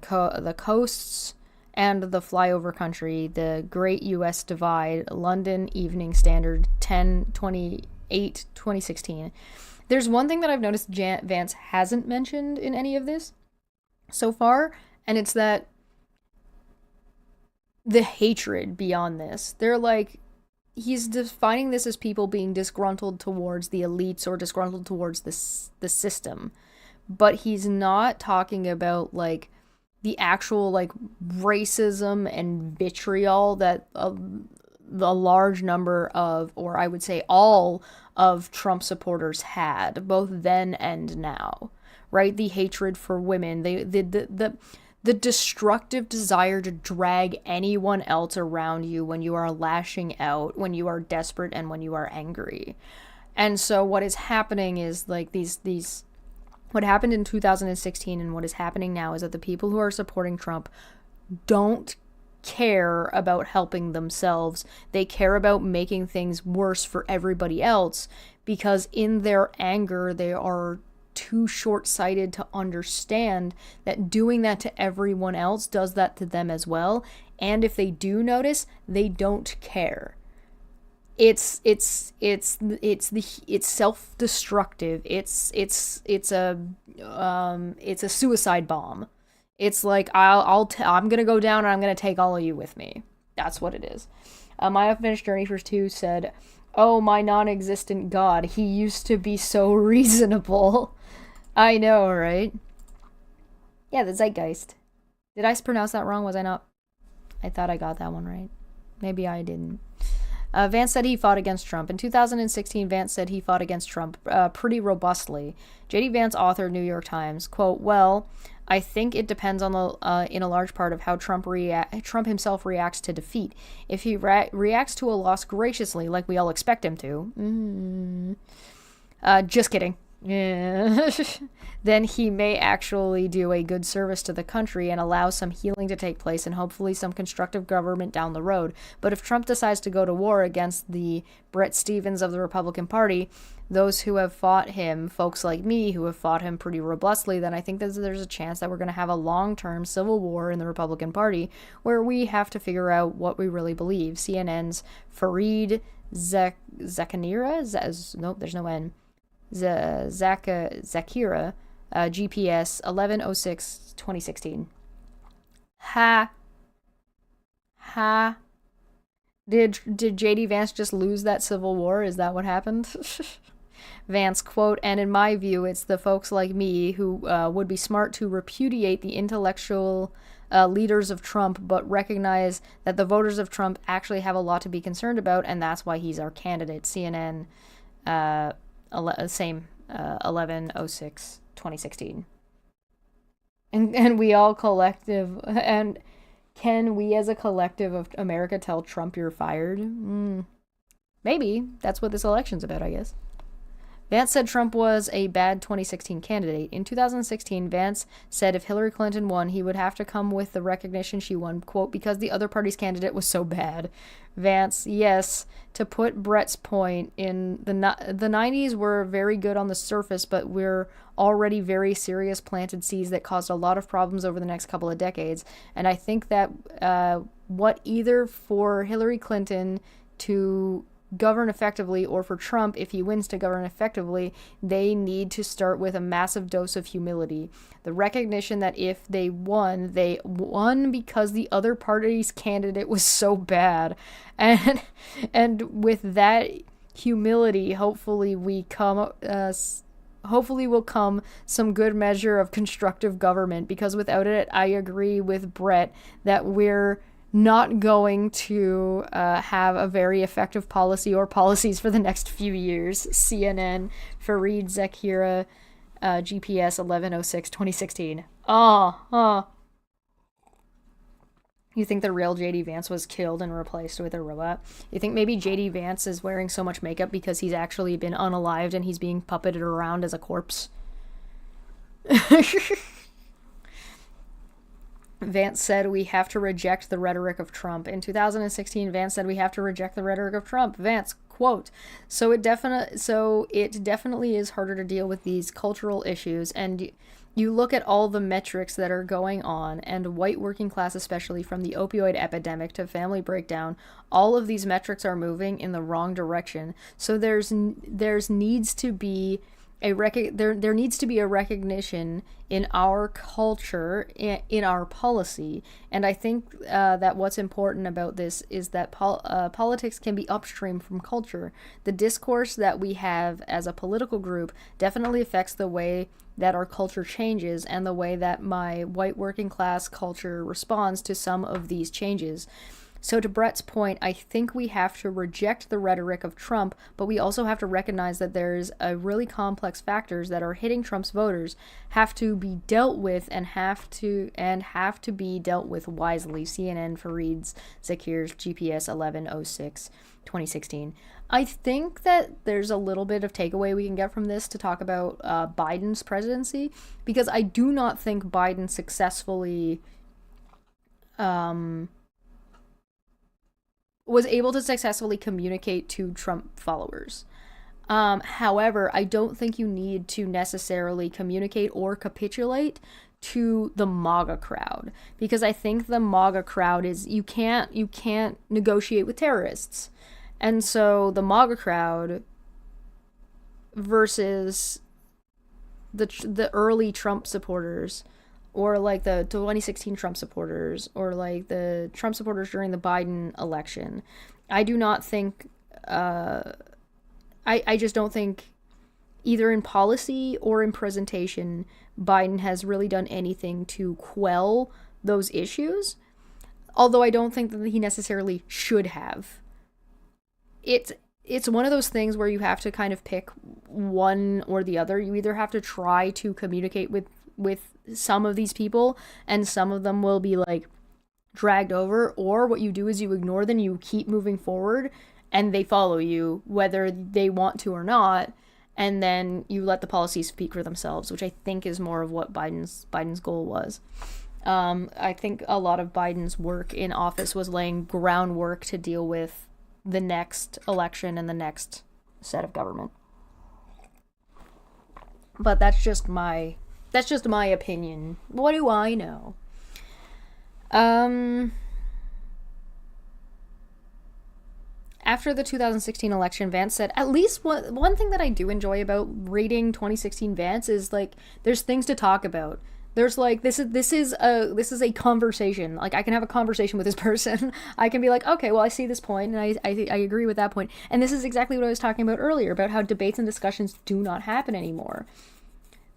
Speaker 1: coasts and the flyover country, the Great U.S. Divide, London Evening Standard, 10/28/2016. There's one thing that I've noticed Vance hasn't mentioned in any of this so far, and it's that the hatred beyond this. They're like, he's defining this as people being disgruntled towards the elites or disgruntled towards the system, but he's not talking about like the actual like racism and vitriol that the large number of, or I would say all of Trump supporters had, both then and now, right? The hatred for women, the destructive desire to drag anyone else around you when you are lashing out, when you are desperate, and when you are angry. And so what is happening is like these what happened in 2016 and what is happening now is that the people who are supporting Trump don't care about helping themselves. They care about making things worse for everybody else, because in their anger they are too short-sighted to understand that doing that to everyone else does that to them as well. And if they do notice, they don't care. It's self-destructive. It's a suicide bomb. It's like I'm gonna go down and I'm gonna take all of you with me. That's what it is. My Unfinished Journey for 2 said, "Oh, my non-existent God, he used to be so reasonable." I know, right? Yeah, the Zeitgeist. Did I pronounce that wrong? Was I not? I thought I got that one right. Maybe I didn't. Vance said he fought against Trump. In 2016, Vance said he fought against Trump pretty robustly. J.D. Vance, author, New York Times, quote, "Well, I think it depends on in a large part of how Trump himself reacts to defeat. If he reacts to a loss graciously, like we all expect him to, just kidding. Yeah. Then he may actually do a good service to the country and allow some healing to take place and hopefully some constructive government down the road. But if Trump decides to go to war against the Bret Stephens of the Republican Party, those who have fought him, folks like me who have fought him pretty robustly, then I think that there's a chance that we're going to have a long-term civil war in the Republican Party where we have to figure out what we really believe." CNN's Fareed Zakaria? Nope, there's no N. Zakira, GPS 11/06/2016. Ha. Did J.D. Vance just lose that civil war? Is that what happened? Vance, quote, "And in my view, it's the folks like me who would be smart to repudiate the intellectual leaders of Trump, but recognize that the voters of Trump actually have a lot to be concerned about, and that's why he's our candidate." CNN, 11/06/2016. And we all collective, and can we as a collective of America tell Trump you're fired? Maybe. That's what this election's about, I guess. Vance said Trump was a bad 2016 candidate. In 2016, Vance said if Hillary Clinton won, he would have to come with the recognition she won, quote, "because the other party's candidate was so bad." Vance, yes, to put Brett's point, in the 90s were very good on the surface, but we're already very serious planted seeds that caused a lot of problems over the next couple of decades. And I think that what either for Hillary Clinton to govern effectively or for Trump, if he wins, to govern effectively, they need to start with a massive dose of humility. The recognition that if they won because the other party's candidate was so bad. And with that humility, hopefully will come some good measure of constructive government, because without it, I agree with Brett that we're not going to have a very effective policy or policies for the next few years. CNN, Fareed Zakira, GPS 11/06/2016. You think the real J.D. Vance was killed and replaced with a robot? You think maybe J.D. Vance is wearing so much makeup because he's actually been unalived and he's being puppeted around as a corpse? Vance said we have to reject the rhetoric of Trump. In 2016, Vance said we have to reject the rhetoric of Trump. Vance, quote. So it definitely is harder to deal with these cultural issues, and you look at all the metrics that are going on, and white working class, especially from the opioid epidemic to family breakdown, all of these metrics are moving in the wrong direction. So there's needs to be there needs to be a recognition in our culture, in our policy, and I think that what's important about this is that politics can be upstream from culture. The discourse that we have as a political group definitely affects the way that our culture changes and the way that my white working class culture responds to some of these changes. So to Brett's point, I think we have to reject the rhetoric of Trump, but we also have to recognize that there's a really complex factors that are hitting Trump's voters have to be dealt with and have to be dealt with wisely. CNN for Reeds, Zakir's GPS 1106 2016. I think that there's a little bit of takeaway we can get from this to talk about Biden's presidency, because I do not think Biden was able to successfully communicate to Trump followers. However, I don't think you need to necessarily communicate or capitulate to the MAGA crowd, because I think the MAGA crowd is you can't negotiate with terrorists. And so the MAGA crowd versus the early Trump supporters, or like the 2016 Trump supporters, or like the Trump supporters during the Biden election, I do not think, I just don't think either in policy or in presentation, Biden has really done anything to quell those issues, although I don't think that he necessarily should have. It's one of those things where you have to kind of pick one or the other. You either have to try to communicate with some of these people, and some of them will be like dragged over, or what you do is you ignore them, you keep moving forward, and they follow you whether they want to or not, and then you let the policies speak for themselves, which I think is more of what Biden's goal was. I think a lot of Biden's work in office was laying groundwork to deal with the next election and the next set of government. But that's just my opinion. What do I know? After the 2016 election, Vance said, at least one thing that I do enjoy about reading 2016 Vance is like there's things to talk about. There's like this is a conversation. Like I can have a conversation with this person. I can be like, okay, well I see this point and I agree with that point. And this is exactly what I was talking about earlier about how debates and discussions do not happen anymore.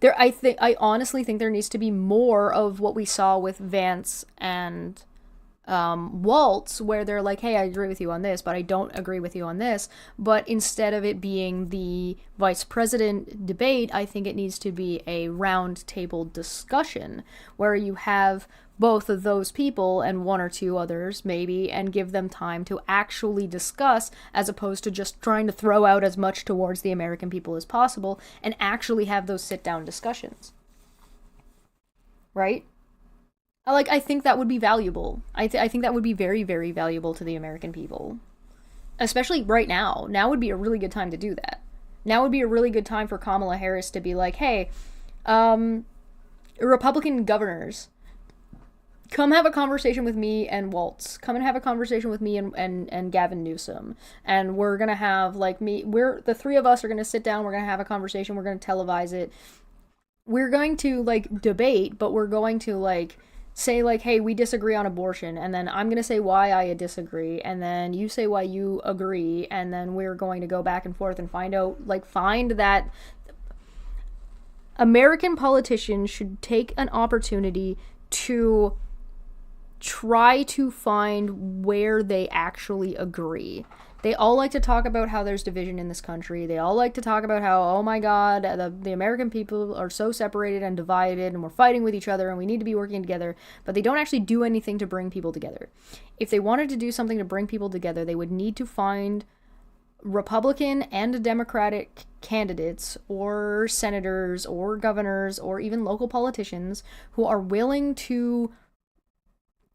Speaker 1: I honestly think there needs to be more of what we saw with Vance and Waltz, where they're like, hey, I agree with you on this, but I don't agree with you on this. But instead of it being the vice president debate, I think it needs to be a round table discussion where you have both of those people and one or two others maybe, and give them time to actually discuss, as opposed to just trying to throw out as much towards the American people as possible, and actually have those sit down discussions. Right? I think that would be valuable. I think that would be very, very valuable to the American people. Especially right now. Now would be a really good time to do that. Now would be a really good time for Kamala Harris to be like, hey, Republican governors, come have a conversation with me and Waltz. Come and have a conversation with me and Gavin Newsom. And we're going to have, the three of us are going to sit down, we're going to have a conversation, we're going to televise it. We're going to, debate, but we're going to, say, hey, we disagree on abortion, and then I'm going to say why I disagree, and then you say why you agree, and then we're going to go back and forth and find that American politicians should take an opportunity to try to find where they actually agree. They all like to talk about how there's division in this country. They all like to talk about how, oh my God, the American people are so separated and divided, and we're fighting with each other, and we need to be working together. But they don't actually do anything to bring people together. If they wanted to do something to bring people together, they would need to find Republican and Democratic candidates, or senators, or governors, or even local politicians who are willing to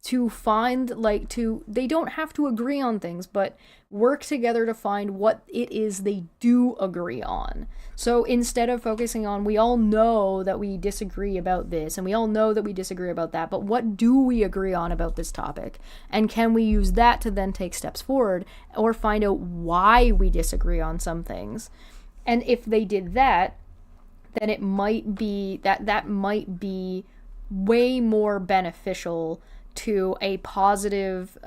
Speaker 1: to find, like, they don't have to agree on things, but work together to find what it is they do agree on. So instead of focusing on, we all know that we disagree about this, and we all know that we disagree about that, but what do we agree on about this topic? And can we use that to then take steps forward, or find out why we disagree on some things? And if they did that, then it might be, that might be way more beneficial to a positive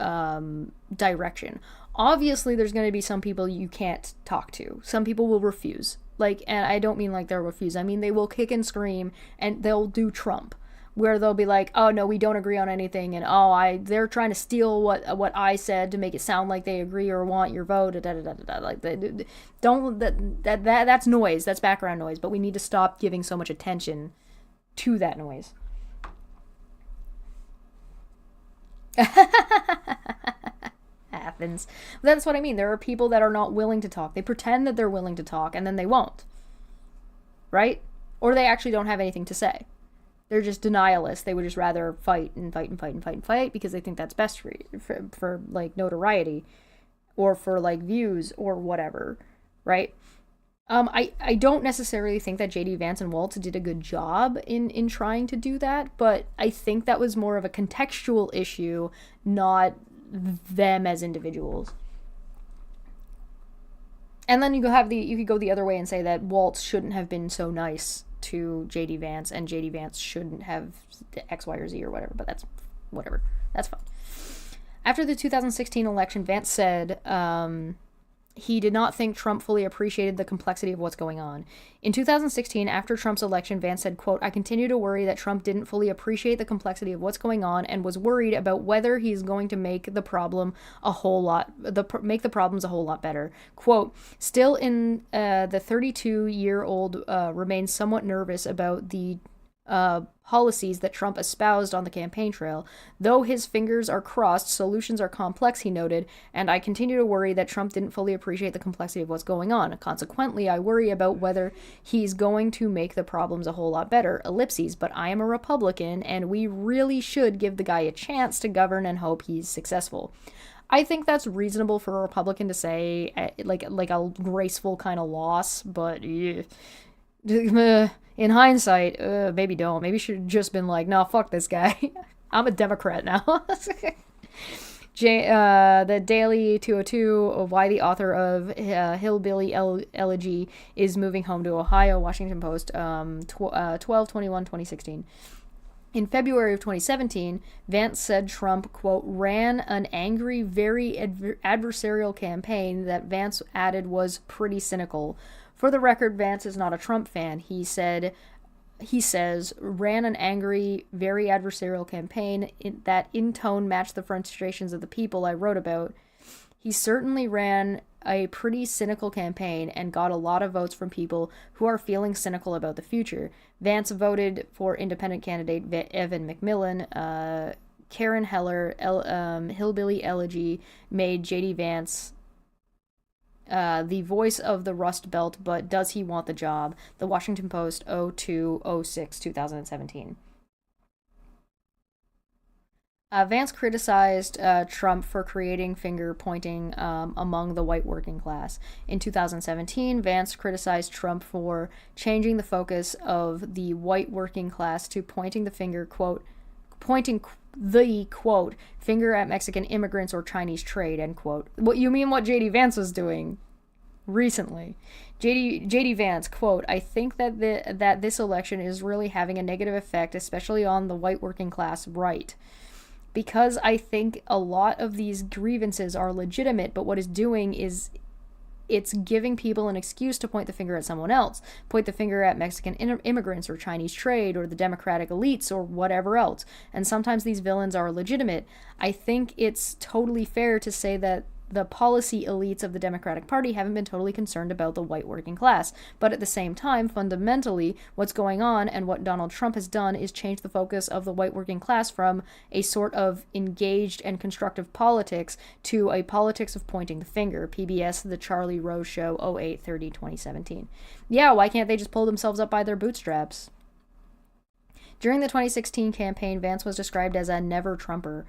Speaker 1: direction. Obviously, there's going to be some people you can't talk to. Some people will refuse. Like, and I don't mean like they'll refuse. I mean, they will kick and scream, and they'll do Trump, where they'll be like, oh no, we don't agree on anything, and they're trying to steal what I said to make it sound like they agree or want your vote. Da, da, da, da, da. Like, that's noise. That's background noise. But we need to stop giving so much attention to that noise. Happens. That's what I mean. There are people that are not willing to talk. They pretend that they're willing to talk, and then they won't. Right? Or they actually don't have anything to say. They're just denialists. They would just rather fight and fight and fight and fight and fight because they think that's best for like notoriety, or for like views or whatever. Right? I don't necessarily think that JD Vance and Waltz did a good job in trying to do that, but I think that was more of a contextual issue, not them as individuals. And then you could go the other way and say that Waltz shouldn't have been so nice to JD Vance, and JD Vance shouldn't have X, Y, or Z or whatever, but that's whatever. That's fine. After the 2016 election, Vance said he did not think Trump fully appreciated the complexity of what's going on. In 2016, after Trump's election, Vance said, quote, I continue to worry that Trump didn't fully appreciate the complexity of what's going on and was worried about whether he's going to make the problems a whole lot better. Quote, still in the 32-year-old remains somewhat nervous about the policies that Trump espoused on the campaign trail. Though his fingers are crossed, solutions are complex, he noted, and I continue to worry that Trump didn't fully appreciate the complexity of what's going on. Consequently, I worry about whether he's going to make the problems a whole lot better. Ellipses, but I am a Republican, and we really should give the guy a chance to govern and hope he's successful. I think that's reasonable for a Republican to say, like a graceful kind of loss, but in hindsight, maybe don't. Maybe should have just been like, no, fuck this guy. I'm a Democrat now. The Daily 202, why the author of Hillbilly Elegy is moving home to Ohio, Washington Post, 12/21/2016. In February of 2017, Vance said Trump, quote, ran an angry, very adversarial campaign that Vance added was pretty cynical. For the record, Vance is not a Trump fan. He says, ran an angry, very adversarial campaign that in tone matched the frustrations of the people I wrote about. He certainly ran a pretty cynical campaign and got a lot of votes from people who are feeling cynical about the future. Vance voted for independent candidate Evan McMillan. Karen Heller, Hillbilly Elegy made J.D. Vance the voice of the Rust Belt, but does he want the job? The Washington Post, 02/06/2017. Vance criticized Trump for creating finger pointing among the white working class. In 2017, Vance criticized Trump for changing the focus of the white working class to pointing the finger, quote, finger at Mexican immigrants or Chinese trade, end quote. What you mean what J.D. Vance was doing recently. J.D. Vance, quote, I think that that this election is really having a negative effect, especially on the white working class right. Because I think a lot of these grievances are legitimate, but what it's doing is it's giving people an excuse to point the finger at someone else. Point the finger at Mexican immigrants or Chinese trade or the Democratic elites or whatever else. And sometimes these villains are legitimate. I think it's totally fair to say that the policy elites of the Democratic Party haven't been totally concerned about the white working class. But at the same time, fundamentally, what's going on and what Donald Trump has done is change the focus of the white working class from a sort of engaged and constructive politics to a politics of pointing the finger. PBS, The Charlie Rose Show, 08/30/2017. Yeah, why can't they just pull themselves up by their bootstraps? During the 2016 campaign, Vance was described as a never Trumper.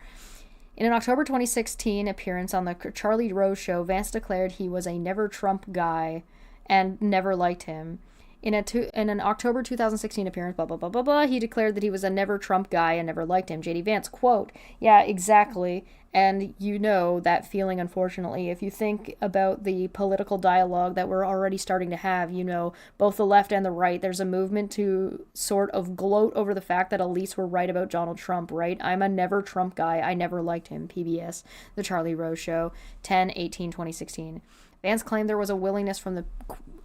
Speaker 1: In an October 2016 appearance on the Charlie Rose Show, Vance declared he was a never Trump guy and never liked him. In an October 2016 appearance, blah, blah, blah, blah, blah, he declared that he was a never Trump guy and never liked him. J.D. Vance, quote, yeah, exactly. And you know that feeling, unfortunately. If you think about the political dialogue that we're already starting to have, you know, both the left and the right, there's a movement to sort of gloat over the fact that at least we're right about Donald Trump, right? I'm a never Trump guy. I never liked him. PBS, The Charlie Rose Show, 10/18/2016. Vance claimed there was a willingness from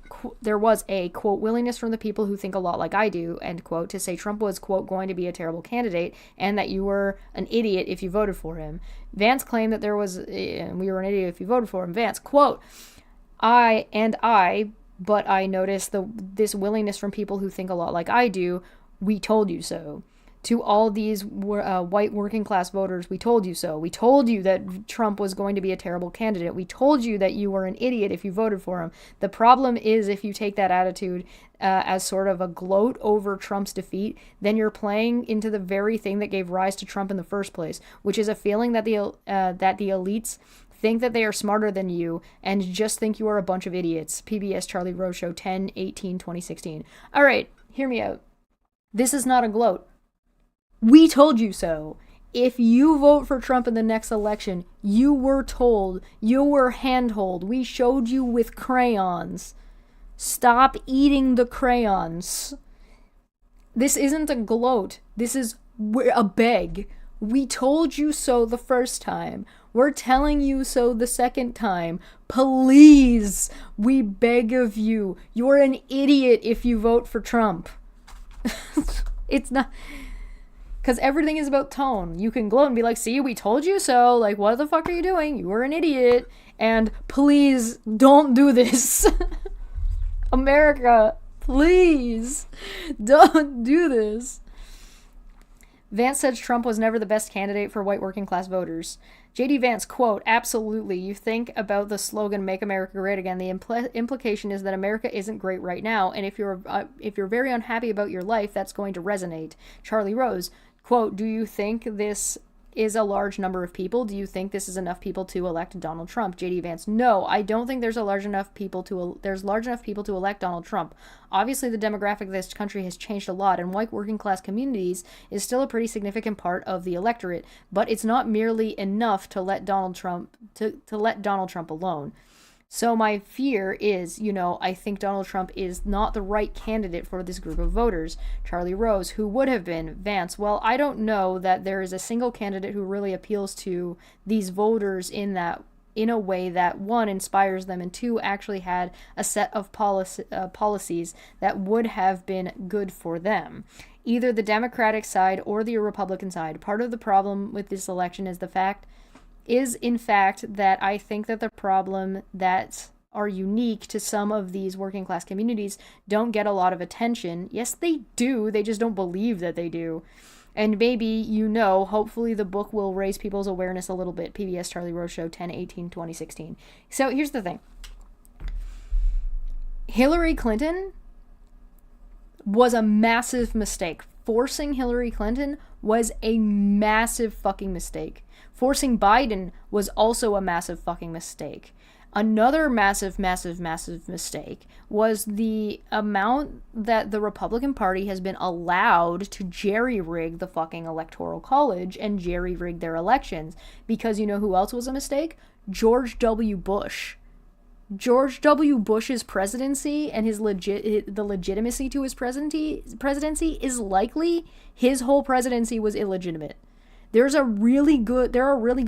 Speaker 1: quote, willingness from the people who think a lot like I do, end quote, to say Trump was, quote, going to be a terrible candidate and that you were an idiot if you voted for him. Vance claimed that we were an idiot if you voted for him. Vance, quote, but I noticed this willingness from people who think a lot like I do. We told you so. To all these white working class voters, we told you so. We told you that Trump was going to be a terrible candidate. We told you that you were an idiot if you voted for him. The problem is if you take that attitude as sort of a gloat over Trump's defeat, then you're playing into the very thing that gave rise to Trump in the first place, which is a feeling that the elites think that they are smarter than you and just think you are a bunch of idiots. PBS Charlie Rose Show, 10/18/2016. All right, hear me out. This is not a gloat. We told you so. If you vote for Trump in the next election, you were told, you were handhold. We showed you with crayons. Stop eating the crayons. This isn't a gloat. This is a beg. We told you so the first time. We're telling you so the second time. Please, we beg of you. You're an idiot if you vote for Trump. It's not... Because everything is about tone. You can gloat and be like, see, we told you so. Like, what the fuck are you doing? You were an idiot. And please don't do this. America, please don't do this. Vance said Trump was never the best candidate for white working class voters. J.D. Vance, quote, absolutely. You think about the slogan, Make America Great Again. The implication is that America isn't great right now. And if you're very unhappy about your life, that's going to resonate. Charlie Rose, quote, do you think this is a large number of people? Do you think this is enough people to elect Donald Trump? J.D. Vance, no, I don't think there's large enough people to elect Donald Trump. Obviously, the demographic of this country has changed a lot, and white working class communities is still a pretty significant part of the electorate, but it's not merely enough to let Donald Trump alone. So my fear is, I think Donald Trump is not the right candidate for this group of voters. Charlie Rose, who would have been Vance. Well, I don't know that there is a single candidate who really appeals to these voters in a way that, one, inspires them, and two, actually had a set of policies that would have been good for them. Either the Democratic side or the Republican side. Part of the problem with this election is in fact that I think that the problem that are unique to some of these working class communities don't get a lot of attention. Yes, they do. They just don't believe that they do. And maybe, hopefully the book will raise people's awareness a little bit. PBS Charlie Rose Show, 10/18/2016. So here's the thing. Hillary Clinton was a massive mistake. Forcing Hillary Clinton was a massive fucking mistake. Forcing Biden was also a massive fucking mistake. Another massive, massive, massive mistake was the amount that the Republican Party has been allowed to jerry-rig the fucking Electoral College and jerry-rig their elections. Because you know who else was a mistake? George W. Bush. George W. Bush's presidency and the legitimacy to his presidency is likely his whole presidency was illegitimate. There are really good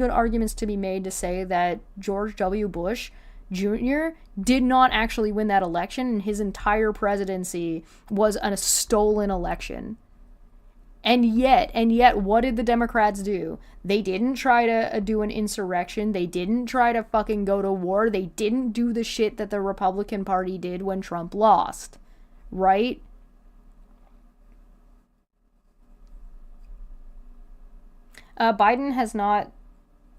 Speaker 1: arguments to be made to say that George W. Bush Jr. did not actually win that election, and his entire presidency was a stolen election. And yet, what did the Democrats do? They didn't try to do an insurrection. They didn't try to fucking go to war. They didn't do the shit that the Republican Party did when Trump lost. Right? Biden has not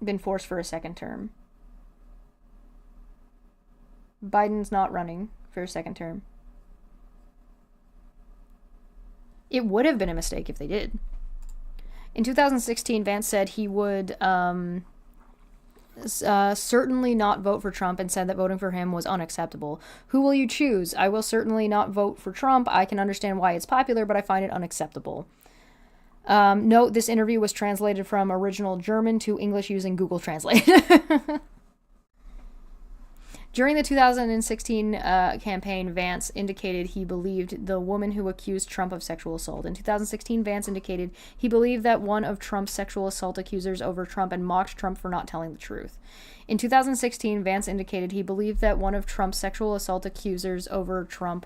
Speaker 1: been forced for a second term. Biden's not running for a second term. It would have been a mistake if they did. In 2016, Vance said he would certainly not vote for Trump and said that voting for him was unacceptable. Who will you choose? I will certainly not vote for Trump. I can understand why it's popular, but I find it unacceptable. Note, this interview was translated from original German to English using Google Translate. During the 2016 campaign, Vance indicated he believed the woman who accused Trump of sexual assault. In 2016, Vance indicated he believed that one of Trump's sexual assault accusers over Trump and mocked Trump for not telling the truth. In 2016, Vance indicated he believed that one of Trump's sexual assault accusers over Trump,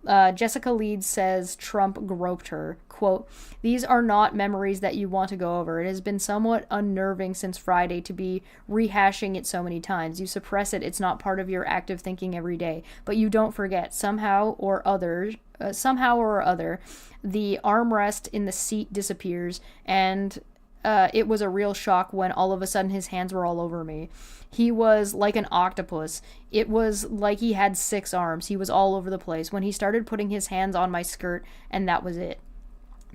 Speaker 1: Jessica Leeds, says Trump groped her. Quote, "These are not memories that you want to go over. It has been somewhat unnerving since Friday to be rehashing it so many times. You suppress it. It's not part of your active thinking every day. But you don't forget. Somehow or other, the armrest in the seat disappears, and it was a real shock when all of a sudden his hands were all over me. He was like an octopus. It was like he had 6 arms. He was all over the place. When he started putting his hands on my skirt, and that was it.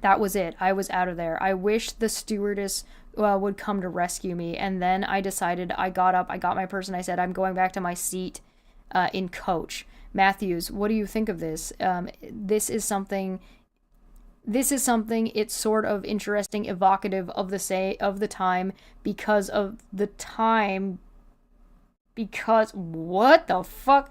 Speaker 1: That was it. I was out of there. I wish the stewardess would come to rescue me. And then I decided, I got up, I got my purse, and I said, I'm going back to my seat in coach. Matthews, what do you think of this? This is something, it's sort of interesting, evocative of the time, because what the fuck?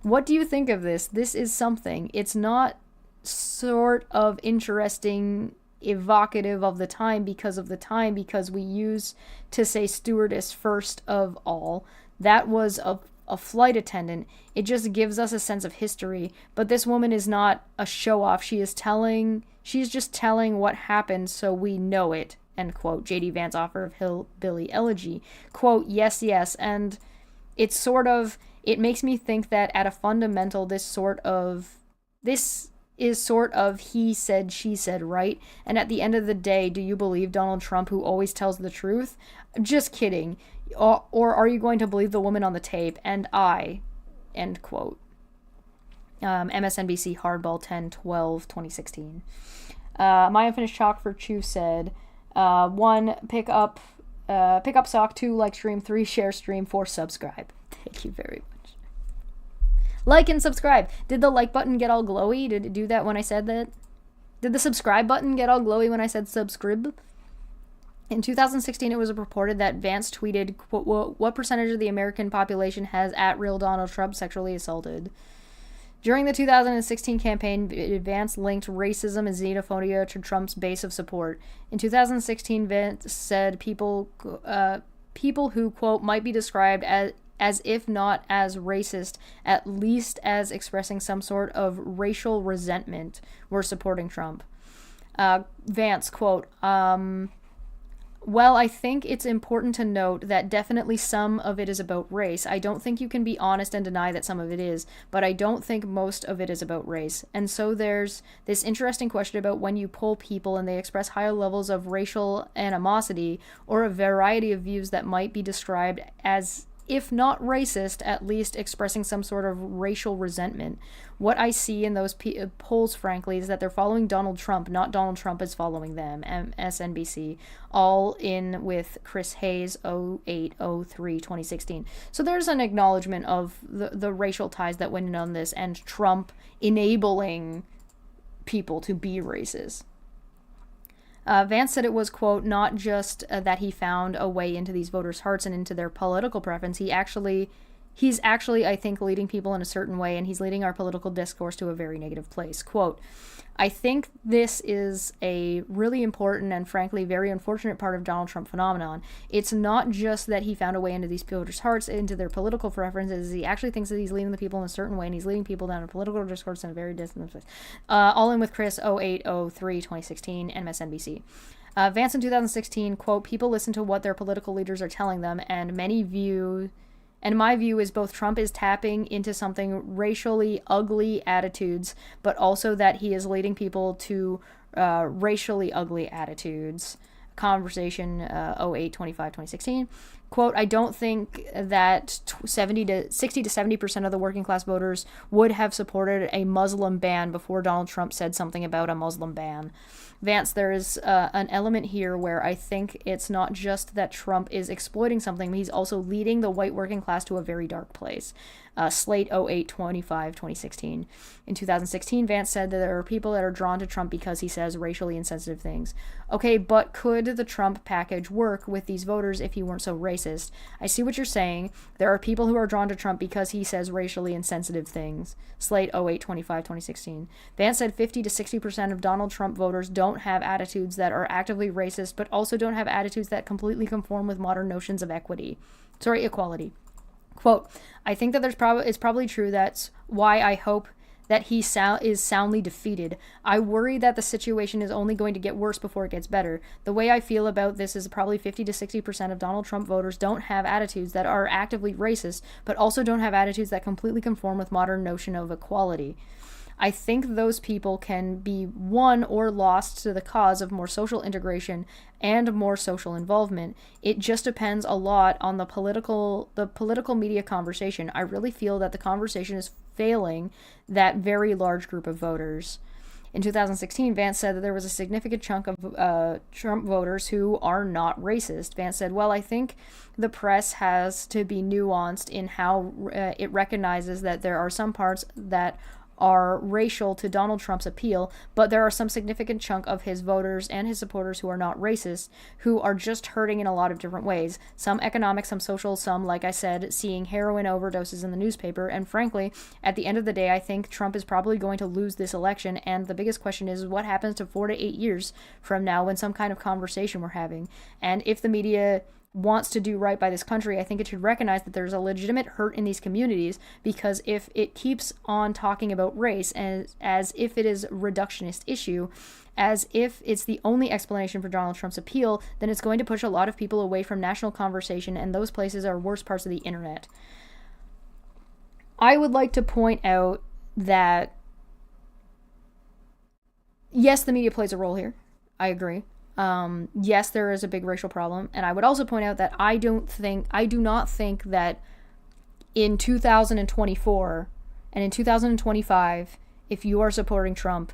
Speaker 1: What do you think of this? This is something. It's not sort of interesting, evocative of the time, because we use to say stewardess first of all. That was a flight attendant. It just gives us a sense of history. But this woman is not a show-off. She's just telling what happened so we know it, end quote. J.D. Vance, author of Hillbilly Elegy. Quote, yes, and it's sort of, it makes me think that at a fundamental, this is sort of he said, she said, right? And at the end of the day, do you believe Donald Trump, who always tells the truth? Just kidding. Or are you going to believe the woman on the tape? And I, end quote. MSNBC, Hardball, 10/12/2016. My Unfinished Chalk for Chu said, 1, pick up sock, 2, like stream, 3, share stream, 4, subscribe. Thank you very much. Like and subscribe. Did the like button get all glowy? Did it do that when I said that? Did the subscribe button get all glowy when I said subscribe? In 2016, it was reported that Vance tweeted, what percentage of the American population has at real Donald Trump sexually assaulted? During the 2016 campaign, Vance linked racism and xenophobia to Trump's base of support. In 2016, Vance said people who, quote, might be described as if not as racist, at least as expressing some sort of racial resentment, were supporting Trump. Vance, quote, well, I think it's important to note that definitely some of it is about race. I don't think you can be honest and deny that some of it is, but I don't think most of it is about race. And so there's this interesting question about when you poll people and they express higher levels of racial animosity or a variety of views that might be described as, if not racist, at least expressing some sort of racial resentment. What I see in those polls, frankly, is that they're following Donald Trump, not Donald Trump is following them. MSNBC, all in with Chris Hayes, 08/03/2016. So there's an acknowledgement of the racial ties that went in on this, and Trump enabling people to be racist. Vance said it was, quote, not just that he found a way into these voters' hearts and into their political preference. He's actually, I think, leading people in a certain way, and he's leading our political discourse to a very negative place. Quote, I think this is a really important and, frankly, very unfortunate part of Donald Trump phenomenon. It's not just that he found a way into these voters' hearts, into their political preferences. He actually thinks that he's leading the people in a certain way, and he's leading people down a political discourse in a very distant place. All in with Chris, 08/03/2016, MSNBC. Vance in 2016, quote, people listen to what their political leaders are telling them, and my view is both Trump is tapping into something racially ugly attitudes, but also that he is leading people to racially ugly attitudes. Conversation 08/25/2016. Quote, I don't think that 60 to 70% of the working class voters would have supported a Muslim ban before Donald Trump said something about a Muslim ban. Vance, there is an element here where I think it's not just that Trump is exploiting something, but he's also leading the white working class to a very dark place. Slate 08-25-2016. In 2016, Vance said that there are people that are drawn to Trump because he says racially insensitive things. Okay, but could the Trump package work with these voters if he weren't so racist? I see what you're saying. There are people who are drawn to Trump because he says racially insensitive things. Slate 08-25-2016. Vance said 50 to 60% of Donald Trump voters don't have attitudes that are actively racist, but also don't have attitudes that completely conform with modern notions of equality. Quote, I think that it's probably true. That's why I hope that he is soundly defeated. I worry that the situation is only going to get worse before it gets better. The way I feel about this is probably 50 to 60% of Donald Trump voters don't have attitudes that are actively racist, but also don't have attitudes that completely conform with modern notion of equality. I think those people can be won or lost to the cause of more social integration and more social involvement. It just depends a lot on the political media conversation. I really feel that the conversation is failing that very large group of voters. In 2016, Vance said that there was a significant chunk of Trump voters who are not racist. Vance said, well, I think the press has to be nuanced in how it recognizes that there are some parts that are racial to Donald Trump's appeal, but there are some significant chunk of his voters and his supporters who are not racist, who are just hurting in a lot of different ways. Some economic, some social, some, like I said, seeing heroin overdoses in the newspaper. And frankly, at the end of the day, I think Trump is probably going to lose this election. And the biggest question is what happens to 4 to 8 years from now when some kind of conversation we're having. And if the media wants to do right by this country, I think it should recognize that there's a legitimate hurt in these communities, because if it keeps on talking about race as if it is a reductionist issue, as if it's the only explanation for Donald Trump's appeal, then it's going to push a lot of people away from national conversation, and those places are worse parts of the internet. I would like to point out that yes, the media plays a role here. I agree. Yes, there is a big racial problem, and I would also point out that I do not think that in 2024 and in 2025, if you are supporting Trump,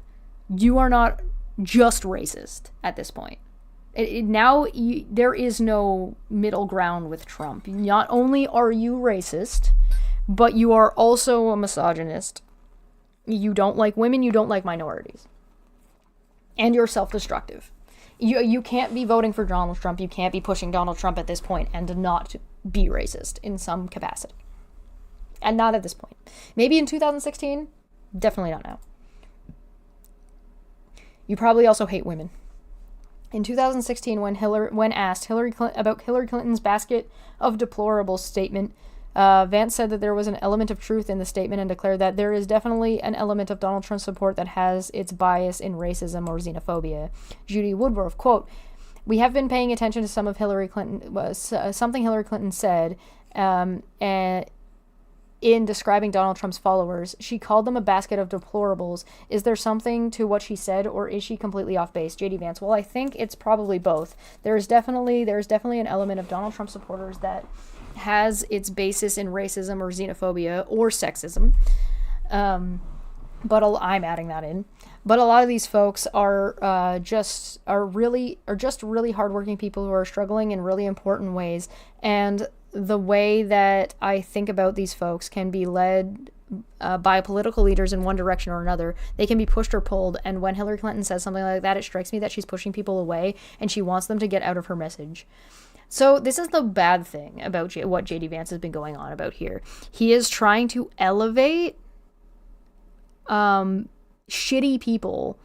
Speaker 1: you are not just racist at this point. There is no middle ground with Trump. Not only are you racist, but you are also a misogynist. You don't like women, you don't like minorities. And you're self-destructive. You can't be voting for Donald Trump. You can't be pushing Donald Trump at this point and not be racist in some capacity. And not at this point. Maybe in 2016, definitely not now. You probably also hate women. In 2016, when asked about Hillary Clinton's basket of deplorables statement, Vance said that there was an element of truth in the statement and declared that there is definitely an element of Donald Trump's support that has its bias in racism or xenophobia. Judy Woodruff, quote, we have been paying attention to something Hillary Clinton said in describing Donald Trump's followers. She called them a basket of deplorables. Is there something to what she said, or is she completely off base? JD Vance, well, I think it's probably both. There's definitely an element of Donald Trump supporters that has its basis in racism or xenophobia or sexism, but I'm adding that in. But a lot of these folks are just really hardworking people who are struggling in really important ways, and the way that I think about these folks can be led by political leaders in one direction or another. They can be pushed or pulled, and when Hillary Clinton says something like that, it strikes me that she's pushing people away and she wants them to get out of her message. So this is the bad thing about what J.D. Vance has been going on about here. He is trying to elevate shitty people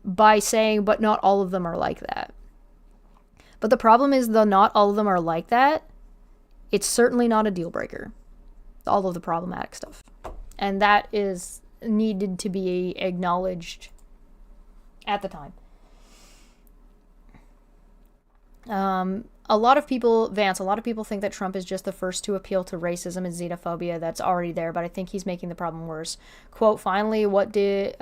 Speaker 1: by saying, but not all of them are like that. But the problem is, though not all of them are like that, it's certainly not a deal breaker. All of the problematic stuff. And that is needed to be acknowledged at the time. A lot of people think that Trump is just the first to appeal to racism and xenophobia that's already there, but I think he's making the problem worse. Quote, finally, what did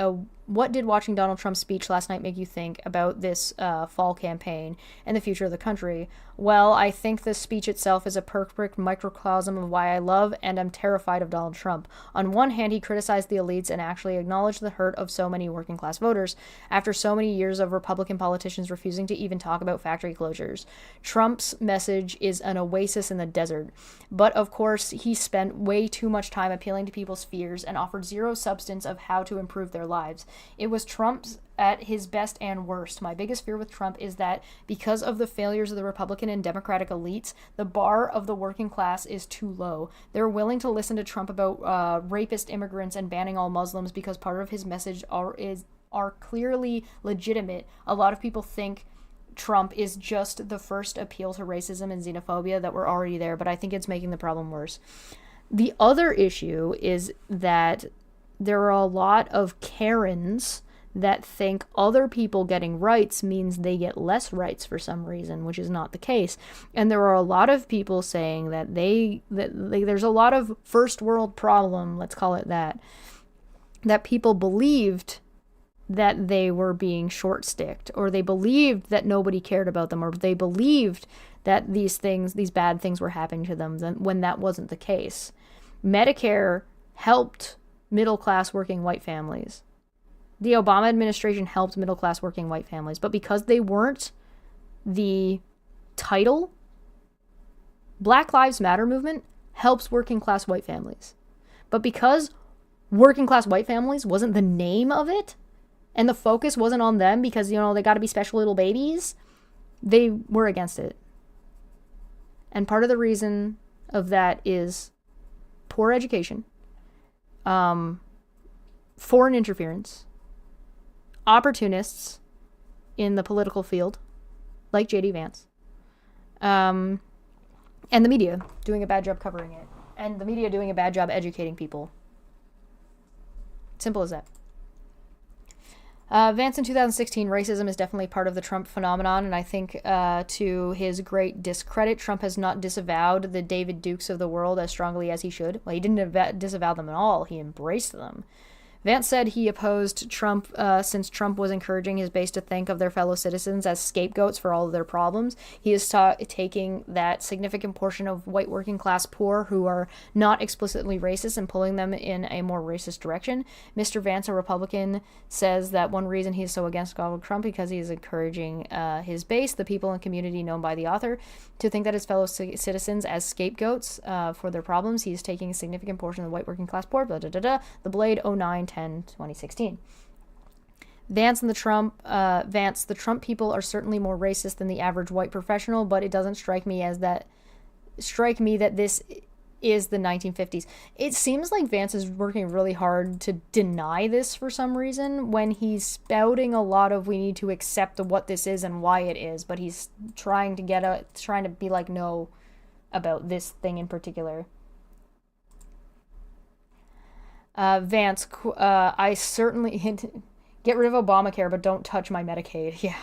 Speaker 1: What did watching Donald Trump's speech last night make you think about this fall campaign and the future of the country? Well, I think the speech itself is a perfect microcosm of why I love and am terrified of Donald Trump. On one hand, he criticized the elites and actually acknowledged the hurt of so many working class voters after so many years of Republican politicians refusing to even talk about factory closures. Trump's message is an oasis in the desert. But of course, he spent way too much time appealing to people's fears and offered zero substance of how to improve their lives. It was Trump's at his best and worst. My biggest fear with Trump is that because of the failures of the Republican and Democratic elites, the bar of the working class is too low. They're willing to listen to Trump about rapist immigrants and banning all Muslims because part of his message are clearly legitimate. A lot of people think Trump is just the first appeal to racism and xenophobia that were already there, but I think it's making the problem worse. The other issue is that there are a lot of Karens that think other people getting rights means they get less rights for some reason, which is not the case. And there are a lot of people saying that there's a lot of first world problem, let's call it that people believed that they were being short-sticked, or they believed that nobody cared about them, or they believed that these bad things were happening to them when that wasn't the case. Medicare helped middle-class working white families. The Obama administration helped middle-class working white families, but because they weren't the title, Black Lives Matter movement helps working-class white families. But because working-class white families wasn't the name of it, and the focus wasn't on them because, they got to be special little babies, they were against it. And part of the reason of that is poor education, foreign interference, opportunists in the political field, like J.D. Vance, and the media doing a bad job covering it, and the media doing a bad job educating people. Simple as that. Vance in 2016, racism is definitely part of the Trump phenomenon, and I think to his great discredit, Trump has not disavowed the David Dukes of the world as strongly as he should. Well, he didn't disavow them at all. He embraced them. Vance said he opposed Trump since Trump was encouraging his base to think of their fellow citizens as scapegoats for all of their problems. He is taking that significant portion of white working class poor who are not explicitly racist and pulling them in a more racist direction. Mr. Vance, a Republican, says that one reason he is so against Donald Trump because he is encouraging his base, the people and community known by the author, to think that his fellow citizens as scapegoats for their problems. He is taking a significant portion of the white working class poor. Blah, blah, blah, blah. The Blade 09/10/2016. Vance, the Trump people are certainly more racist than the average white professional, but it doesn't strike me that this is the 1950s. It seems like Vance is working really hard to deny this for some reason when he's spouting a lot of we need to accept what this is and why it is, but he's trying to be like no about this thing in particular. Vance, I certainly get rid of Obamacare, but don't touch my Medicaid. Yeah.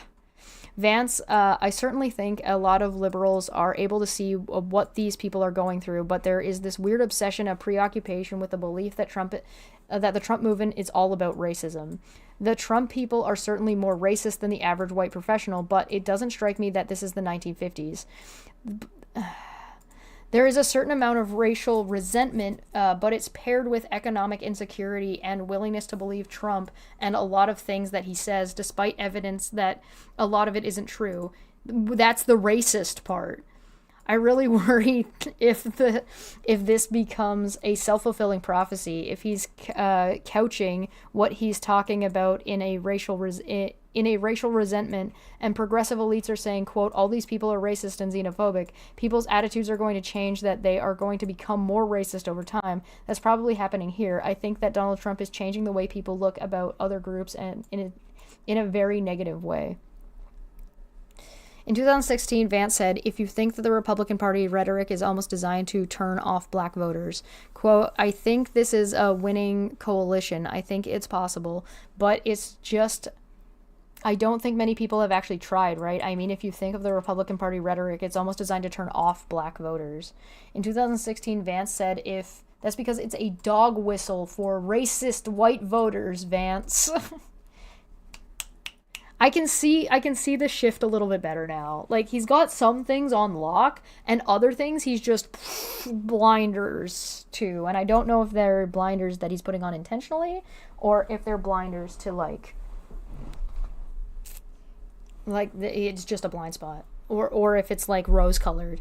Speaker 1: Vance, I certainly think a lot of liberals are able to see what these people are going through, but there is this weird obsession, a preoccupation with the belief that that the Trump movement is all about racism. The Trump people are certainly more racist than the average white professional, but it doesn't strike me that this is the 1950s. There is a certain amount of racial resentment, but it's paired with economic insecurity and willingness to believe Trump and a lot of things that he says, despite evidence that a lot of it isn't true. That's the racist part. I really worry if this becomes a self-fulfilling prophecy, if he's couching what he's talking about in a racial resentment, and progressive elites are saying, quote, all these people are racist and xenophobic. People's attitudes are going to change, that they are going to become more racist over time. That's probably happening here. I think that Donald Trump is changing the way people look about other groups and in a very negative way. In 2016, Vance said, if you think that the Republican Party rhetoric is almost designed to turn off black voters, quote, I think this is a winning coalition. I think it's possible, but it's just, I don't think many people have actually tried, right? I mean, if you think of the Republican Party rhetoric, it's almost designed to turn off black voters. In 2016, Vance said, if that's because it's a dog whistle for racist white voters, Vance. I can see the shift a little bit better now. Like, he's got some things on lock and other things he's just blinders to. And I don't know if they're blinders that he's putting on intentionally or if they're blinders to it's just a blind spot, or if it's like rose colored.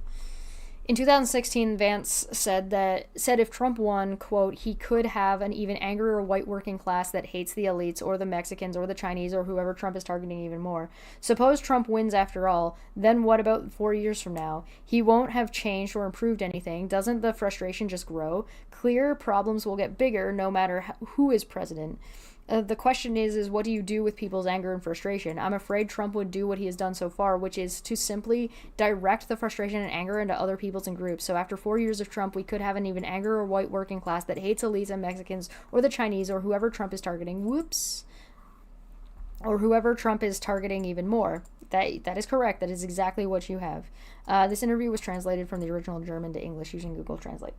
Speaker 1: In 2016, Vance said if Trump won, quote, he could have an even angrier white working class that hates the elites or the Mexicans or the Chinese or whoever Trump is targeting even more. Suppose Trump wins after all, then what about 4 years from now? He won't have changed or improved anything. Doesn't the frustration just grow? Clear problems will get bigger no matter who is president. The question is what do you do with people's anger and frustration? I'm afraid Trump would do what he has done so far, which is to simply direct the frustration and anger into other peoples and groups. So after 4 years of Trump, we could have an even angrier white working class that hates elites and Mexicans or the Chinese or whoever Trump is targeting. Whoops. Or whoever Trump is targeting even more. That is correct. That is exactly what you have. This interview was translated from the original German to English using Google Translate.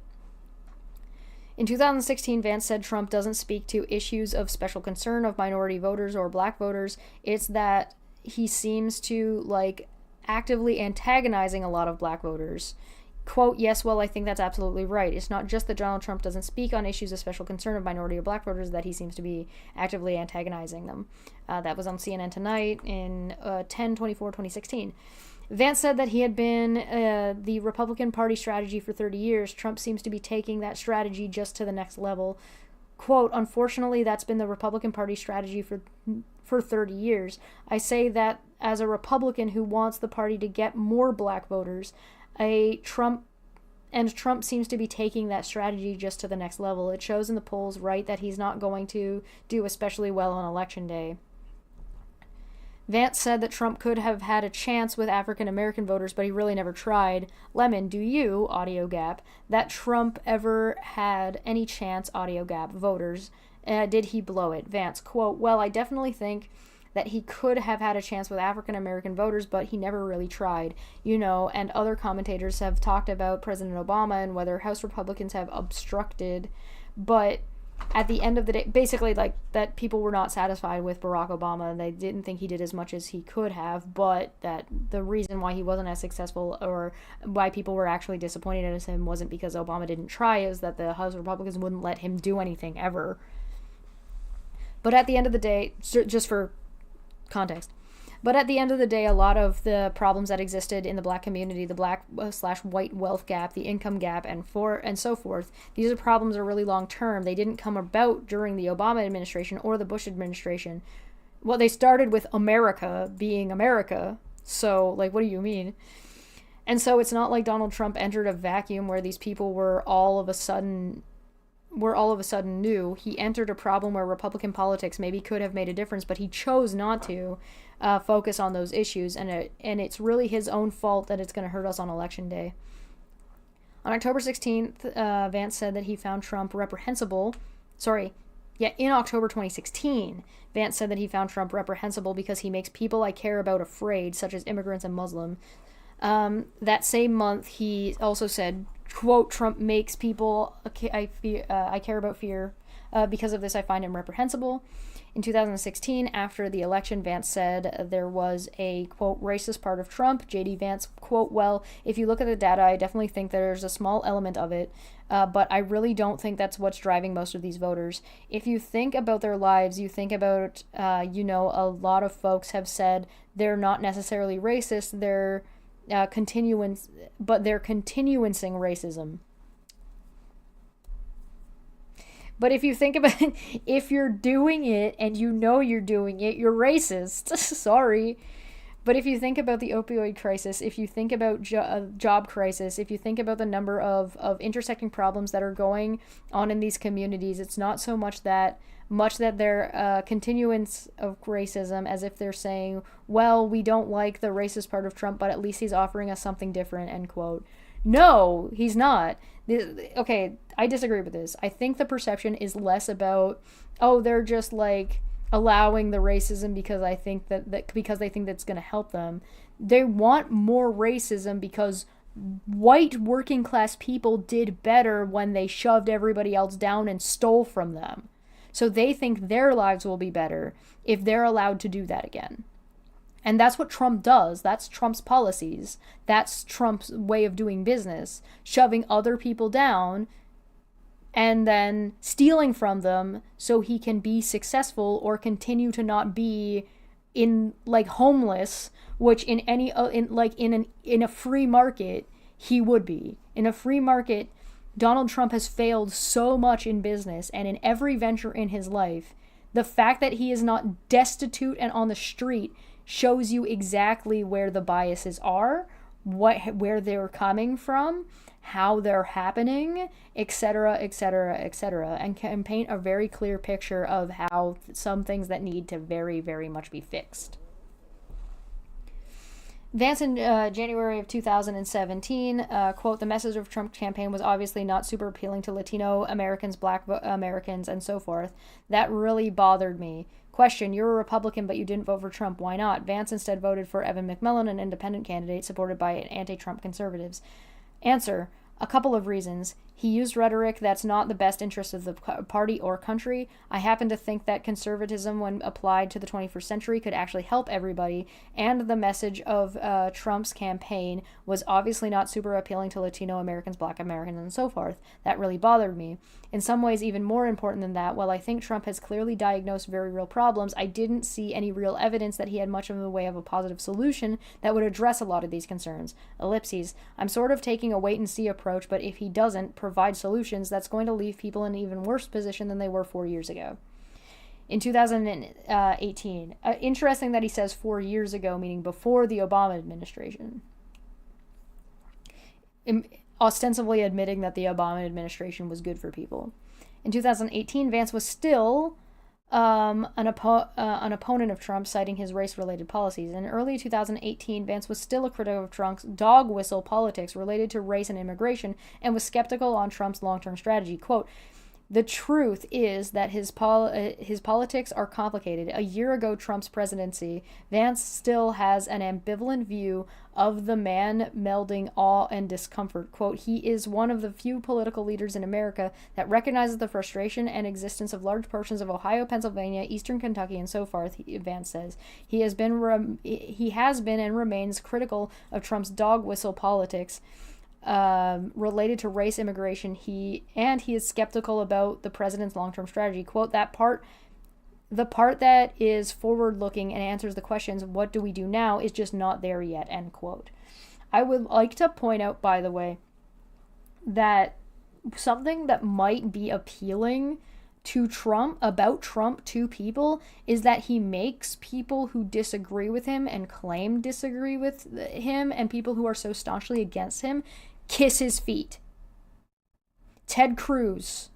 Speaker 1: In 2016, Vance said Trump doesn't speak to issues of special concern of minority voters or black voters. It's that he seems to actively antagonizing a lot of black voters. Quote, yes, well, I think that's absolutely right. It's not just that Donald Trump doesn't speak on issues of special concern of minority or black voters, that he seems to be actively antagonizing them. That was on CNN Tonight in 10/24/2016. Vance said that he had been the Republican Party strategy for 30 years. Trump seems to be taking that strategy just to the next level. Quote, unfortunately, that's been the Republican Party strategy for 30 years. I say that as a Republican who wants the party to get more black voters. Trump seems to be taking that strategy just to the next level. It shows in the polls, right, that he's not going to do especially well on Election Day. Vance said that Trump could have had a chance with African-American voters, but he really never tried. Lemon, do you, audio gap, that Trump ever had any chance, audio gap, voters? Did he blow it? Vance, quote, well, I definitely think that he could have had a chance with African-American voters, but he never really tried. And other commentators have talked about President Obama and whether House Republicans have obstructed, but at the end of the day, basically that people were not satisfied with Barack Obama and they didn't think he did as much as he could have, but that the reason why he wasn't as successful or why people were actually disappointed in him wasn't because Obama didn't try, is that the House Republicans wouldn't let him do anything ever. But at the end of the day, just for context, but at the end of the day, a lot of the problems that existed in the black community, the black/white wealth gap, the income gap, and so forth, these problems are really long term. They didn't come about during the Obama administration or the Bush administration. Well, they started with America being America. So, what do you mean? And so it's not like Donald Trump entered a vacuum where these people were all of a sudden new. He entered a problem where Republican politics maybe could have made a difference, but he chose not to focus on those issues, and it's really his own fault that it's going to hurt us on Election Day. On October 16th, Vance said that he found Trump reprehensible. In October 2016, Vance said that he found Trump reprehensible because he makes people I care about afraid, such as immigrants and Muslims. That same month, he also said, quote, Trump makes people I care about fear. Because of this, I find him reprehensible. In 2016, after the election, Vance said there was a, quote, racist part of Trump. J.D. Vance, quote, well, if you look at the data, I definitely think there's a small element of it, but I really don't think that's what's driving most of these voters. If you think about their lives, you think about, a lot of folks have said they're not necessarily racist, they're continuancing racism. But if you think about it, if you're doing it and you're doing it, you're racist. Sorry. But if you think about the opioid crisis, if you think about job crisis, if you think about the number of intersecting problems that are going on in these communities, it's not so much that they're continuance of racism as if they're saying, well, we don't like the racist part of Trump, but at least he's offering us something different, end quote. No, he's not. Okay, I disagree with this. I think the perception is less about, they're just allowing the racism because I think because they think that's going to help them. They want more racism because white working class people did better when they shoved everybody else down and stole from them. So they think their lives will be better if they're allowed to do that again. And that's what Trump does. That's Trump's policies. That's Trump's way of doing business, shoving other people down and then stealing from them so he can be successful or continue to not be in like homeless, which in any in a free market he would be. In a free market, Donald Trump has failed so much in business and in every venture in his life. The fact that he is not destitute and on the street shows you exactly where the biases are, where they're coming from, how they're happening, etc., etc., etc., and can paint a very clear picture of how some things that need to very, very much be fixed. Vance in January of 2017, quote, the message of Trump campaign was obviously not super appealing to Latino Americans, Black Americans, and so forth. That really bothered me. Question, you're a Republican, but you didn't vote for Trump. Why not? Vance instead voted for Evan McMillan, an independent candidate supported by anti-Trump conservatives. Answer, a couple of reasons. He used rhetoric that's not the best interest of the party or country. I happen to think that conservatism, when applied to the 21st century, could actually help everybody, and the message of Trump's campaign was obviously not super appealing to Latino Americans, Black Americans, and so forth. That really bothered me. In some ways, even more important than that, while I think Trump has clearly diagnosed very real problems, I didn't see any real evidence that he had much of the way of a positive solution that would address a lot of these concerns. Ellipses. I'm sort of taking a wait-and-see approach, but if he doesn't provide solutions, that's going to leave people in an even worse position than they were 4 years ago. In 2018, interesting that he says 4 years ago, meaning before the Obama administration. Ostensibly admitting that the Obama administration was good for people. In 2018, Vance was still an opponent of Trump, citing his race-related policies. In early 2018, Vance was still a critic of Trump's dog whistle politics related to race and immigration, and was skeptical on Trump's long-term strategy. Quote, the truth is that his politics are complicated. A year ago, Trump's presidency, Vance still has an ambivalent view of the man melding awe and discomfort. Quote, he is one of the few political leaders in America that recognizes the frustration and existence of large portions of Ohio, Pennsylvania, Eastern Kentucky, and so forth, Vance says. He has been and remains critical of Trump's dog whistle politics related to race immigration. He is skeptical about the president's long-term strategy. Quote, the part that is forward-looking and answers the questions, what do we do now, is just not there yet, end quote. I would like to point out, by the way, that something that might be appealing to Trump, about Trump to people, is that he makes people who disagree with him and claim disagree with him, and people who are so staunchly against him, kiss his feet. Ted Cruz.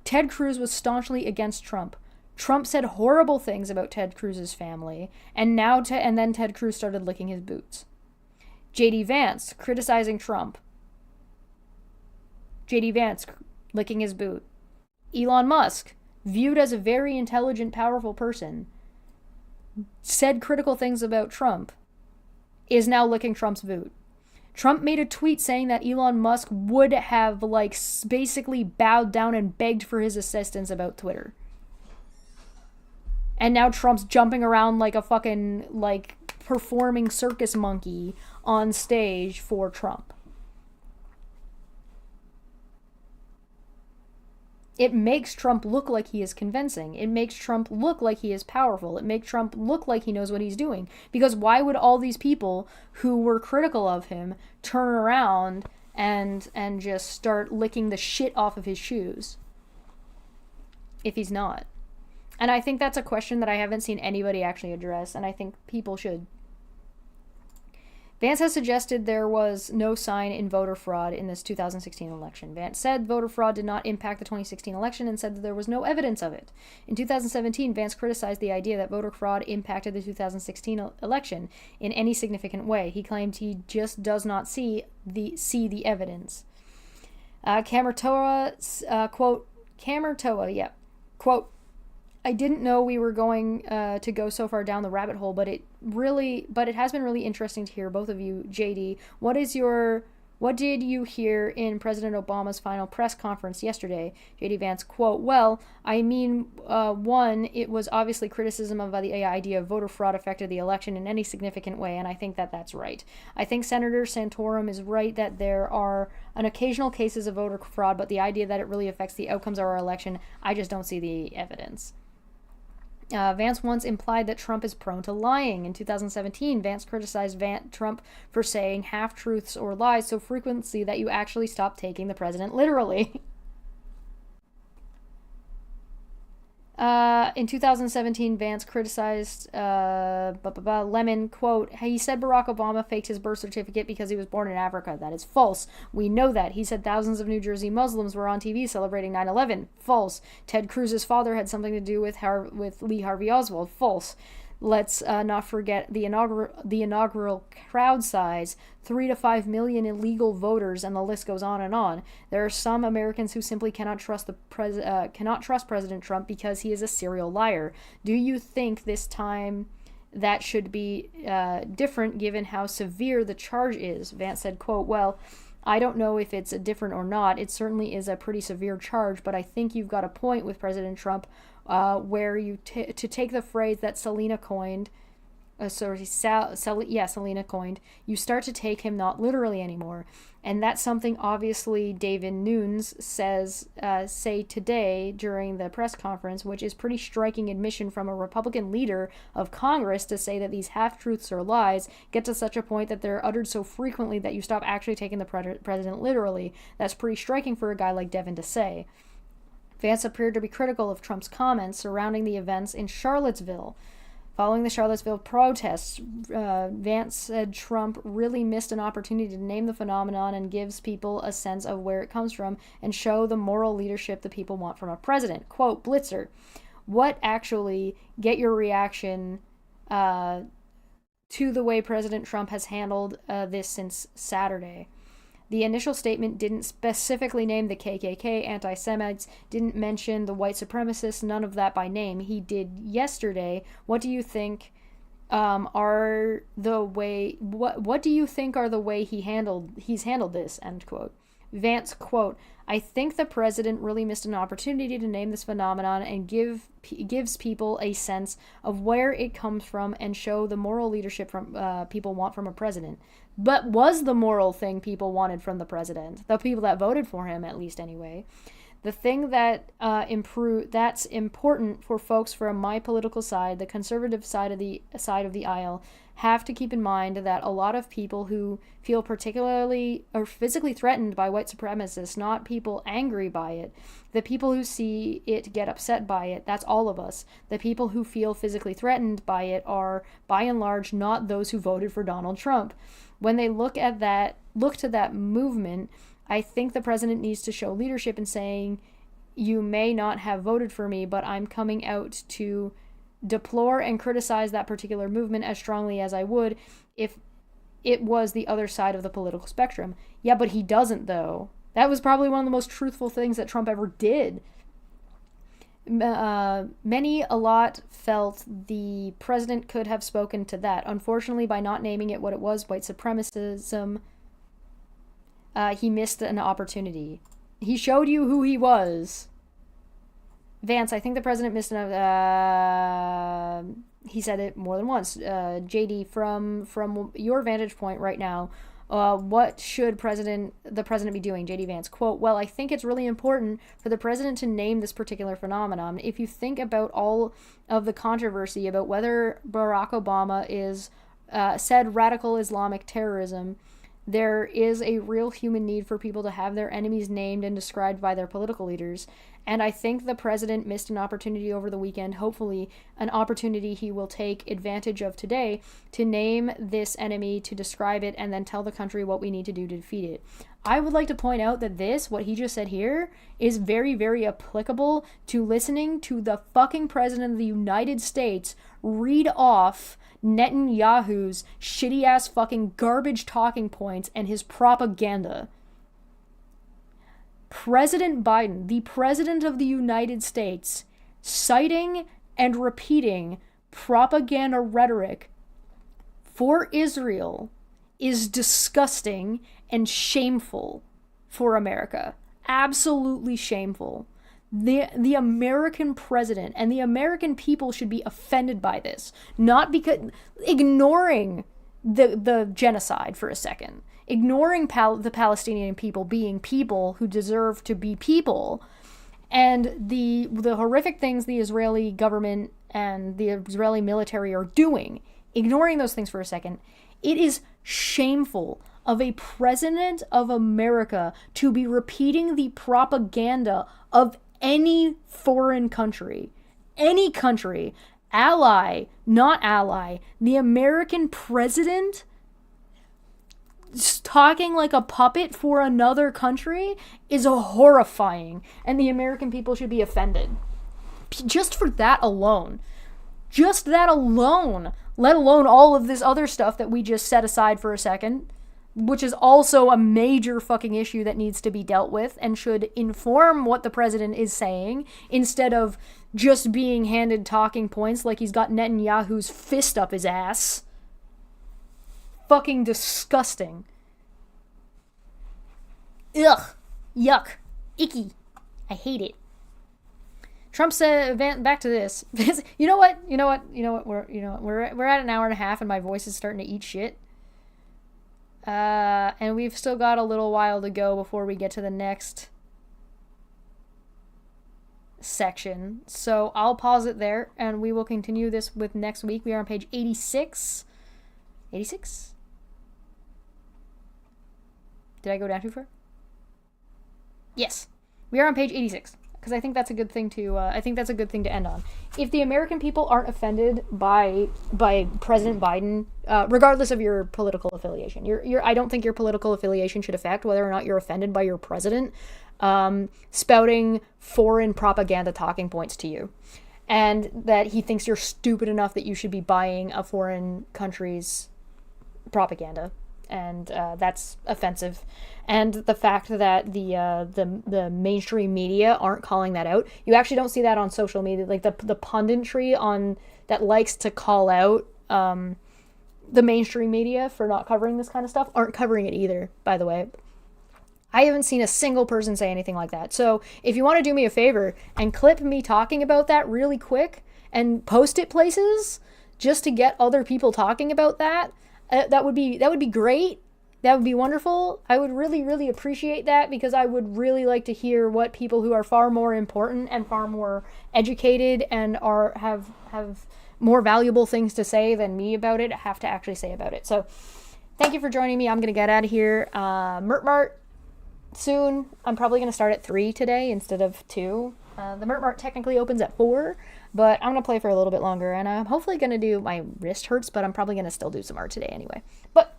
Speaker 1: Ted Cruz was staunchly against Trump. Trump said horrible things about Ted Cruz's family, and then Ted Cruz started licking his boots. J.D. Vance criticizing Trump. J.D. Vance licking his boot. Elon Musk, viewed as a very intelligent, powerful person, said critical things about Trump, is now licking Trump's boot. Trump made a tweet saying that Elon Musk would have, basically bowed down and begged for his assistance about Twitter. And now Trump's jumping around like a fucking, performing circus monkey on stage for Trump. It makes Trump look like he is convincing. It makes Trump look like he is powerful. It makes Trump look like he knows what he's doing. Because why would all these people who were critical of him turn around and just start licking the shit off of his shoes if he's not? And I think that's a question that I haven't seen anybody actually address, and I think people should. Vance has suggested there was no sign in voter fraud in this 2016 election. Vance said voter fraud did not impact the 2016 election and said that there was no evidence of it. In 2017, Vance criticized the idea that voter fraud impacted the 2016 election in any significant way. He claimed he just does not see the evidence. Camertoa, quote, I didn't know we were going to go so far down the rabbit hole, but it has been really interesting to hear both of you. JD, what is your What did you hear in President Obama's final press conference yesterday? J.D. Vance, quote, well, I mean, one, it was obviously criticism of the idea of voter fraud affected the election in any significant way, and I think that that's right. I think Senator Santorum is right that there are an occasional cases of voter fraud, but the idea that it really affects the outcomes of our election, I just don't see the evidence. Vance once implied that Trump is prone to lying. In 2017, Vance criticized Trump for saying half-truths or lies so frequently that you actually stop taking the president literally. In 2017, Vance criticized Lemon, quote, he said Barack Obama faked his birth certificate because he was born in Africa. That is false. We know that. He said thousands of New Jersey Muslims were on TV celebrating 9/11. False. Ted Cruz's father had something to do with Lee Harvey Oswald. False. Let's not forget the inaugural crowd size, 3 to 5 million illegal voters, and the list goes on and on. There are some Americans who simply cannot trust President Trump because he is a serial liar. Do you think this time that should be different given how severe the charge is? Vance said, quote, well, I don't know if it's different or not. It certainly is a pretty severe charge, but I think you've got a point with President Trump where you to take the phrase that Selena coined, Selena coined, you start to take him not literally anymore. And that's something obviously David Nunes say today during the press conference, which is pretty striking admission from a Republican leader of Congress to say that these half-truths or lies get to such a point that they're uttered so frequently that you stop actually taking the president literally. That's pretty striking for a guy like Devin to say. Vance appeared to be critical of Trump's comments surrounding the events in Charlottesville. Following the Charlottesville protests, Vance said Trump really missed an opportunity to name the phenomenon and gives people a sense of where it comes from and show the moral leadership the people want from a president. Quote, Blitzer, what actually get your reaction to the way President Trump has handled this since Saturday? The initial statement didn't specifically name the KKK, anti-Semites, didn't mention the white supremacists, none of that by name. He did yesterday. What do you think are the way? What do you think are the way he's handled this? End quote. Vance, quote, I think the president really missed an opportunity to name this phenomenon and gives people a sense of where it comes from and show the moral leadership from people want from a president. But was the moral thing people wanted from the president, the people that voted for him, at least anyway. The thing that that's important for folks from my political side, the conservative side of the aisle, have to keep in mind that a lot of people who feel particularly or physically threatened by white supremacists, not people angry by it, the people who see it get upset by it, that's all of us. The people who feel physically threatened by it are, by and large, not those who voted for Donald Trump. When they look to that movement, I think the president needs to show leadership in saying, you may not have voted for me, but I'm coming out to deplore and criticize that particular movement as strongly as I would if it was the other side of the political spectrum. Yeah, but he doesn't, though. That was probably one of the most truthful things that Trump ever did. A lot felt the president could have spoken to that. Unfortunately, by not naming it what it was, white supremacism, he missed an opportunity. He showed you who he was. Vance, I think the president missed he said it more than once. JD, from your vantage point right now, what should the president be doing? JD Vance, quote, well, I think it's really important for the president to name this particular phenomenon. If you think about all of the controversy about whether Barack Obama said radical Islamic terrorism, there is a real human need for people to have their enemies named and described by their political leaders. And I think the president missed an opportunity over the weekend, hopefully an opportunity he will take advantage of today, to name this enemy, to describe it, and then tell the country what we need to do to defeat it. I would like to point out that what he just said here, is very, very applicable to listening to the fucking president of the United States read off Netanyahu's shitty-ass fucking garbage talking points and his propaganda. President Biden, the president of the United States, citing and repeating propaganda rhetoric for Israel is disgusting and shameful for America. Absolutely shameful. The American president and the American people should be offended by this. Not because... Ignoring the genocide for a second. Ignoring the Palestinian people being people who deserve to be people. And the horrific things the Israeli government and the Israeli military are doing. Ignoring those things for a second. It is shameful of a president of America to be repeating the propaganda of any foreign country, any country, ally, not ally, the American president talking like a puppet for another country is horrifying, and the American people should be offended. Just for that alone. Just that alone. Let alone all of this other stuff that we just set aside for a second, which is also a major fucking issue that needs to be dealt with and should inform what the president is saying instead of just being handed talking points like he's got Netanyahu's fist up his ass. Fucking disgusting. Ugh. Yuck. Icky. I hate it. Trump said, back to this. You know what? We're at an hour and a half and my voice is starting to eat shit. And we've still got a little while to go before we get to the next section. So I'll pause it there and we will continue this with next week. We are on page 86. 86? Did I go down too far? Yes. We are on page 86. Because I think that's a good thing to end on. If the American people aren't offended by President Biden, regardless of your political affiliation, I don't think your political affiliation should affect whether or not you're offended by your president spouting foreign propaganda talking points to you, and that he thinks you're stupid enough that you should be buying a foreign country's propaganda. And that's offensive. And the fact that the mainstream media aren't calling that out. You actually don't see that on social media. Like the punditry on that likes to call out the mainstream media for not covering this kind of stuff aren't covering it either, by the way. I haven't seen a single person say anything like that. So if you want to do me a favor and clip me talking about that really quick and post it places just to get other people talking about that, that would be great. That would be wonderful. I would really, really appreciate that because I would really like to hear what people who are far more important and far more educated and have more valuable things to say than me about it have to actually say about it. So thank you for joining me. I'm going to get out of here. Mert Mart soon. I'm probably going to start at 3 today instead of 2. The Mert Mart technically opens at 4. But I'm going to play for a little bit longer, and I'm hopefully going to do, my wrist hurts, but I'm probably going to still do some art today anyway. But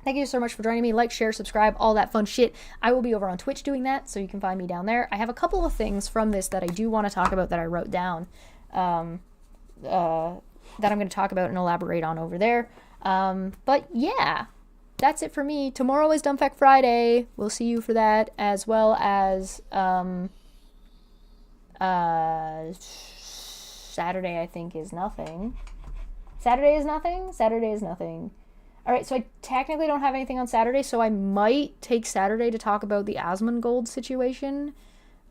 Speaker 1: thank you so much for joining me. Like, share, subscribe, all that fun shit. I will be over on Twitch doing that, so you can find me down there. I have a couple of things from this that I do want to talk about that I wrote down that I'm going to talk about and elaborate on over there. But yeah, that's it for me. Tomorrow is Dumb Fact Friday. We'll see you for that, as well as Saturday, I think, is nothing. Saturday is nothing? Saturday is nothing. Alright, so I technically don't have anything on Saturday, so I might take Saturday to talk about the Asmongold situation.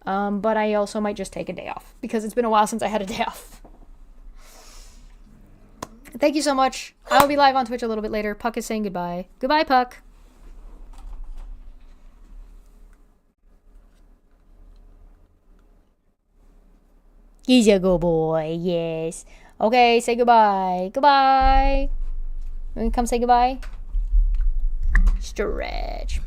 Speaker 1: But I also might just take a day off, because it's been a while since I had a day off. Thank you so much. I will be live on Twitch a little bit later. Puck is saying goodbye. Goodbye, Puck. He's a good boy, yes. Okay, say goodbye. Goodbye. Come say goodbye. Stretch.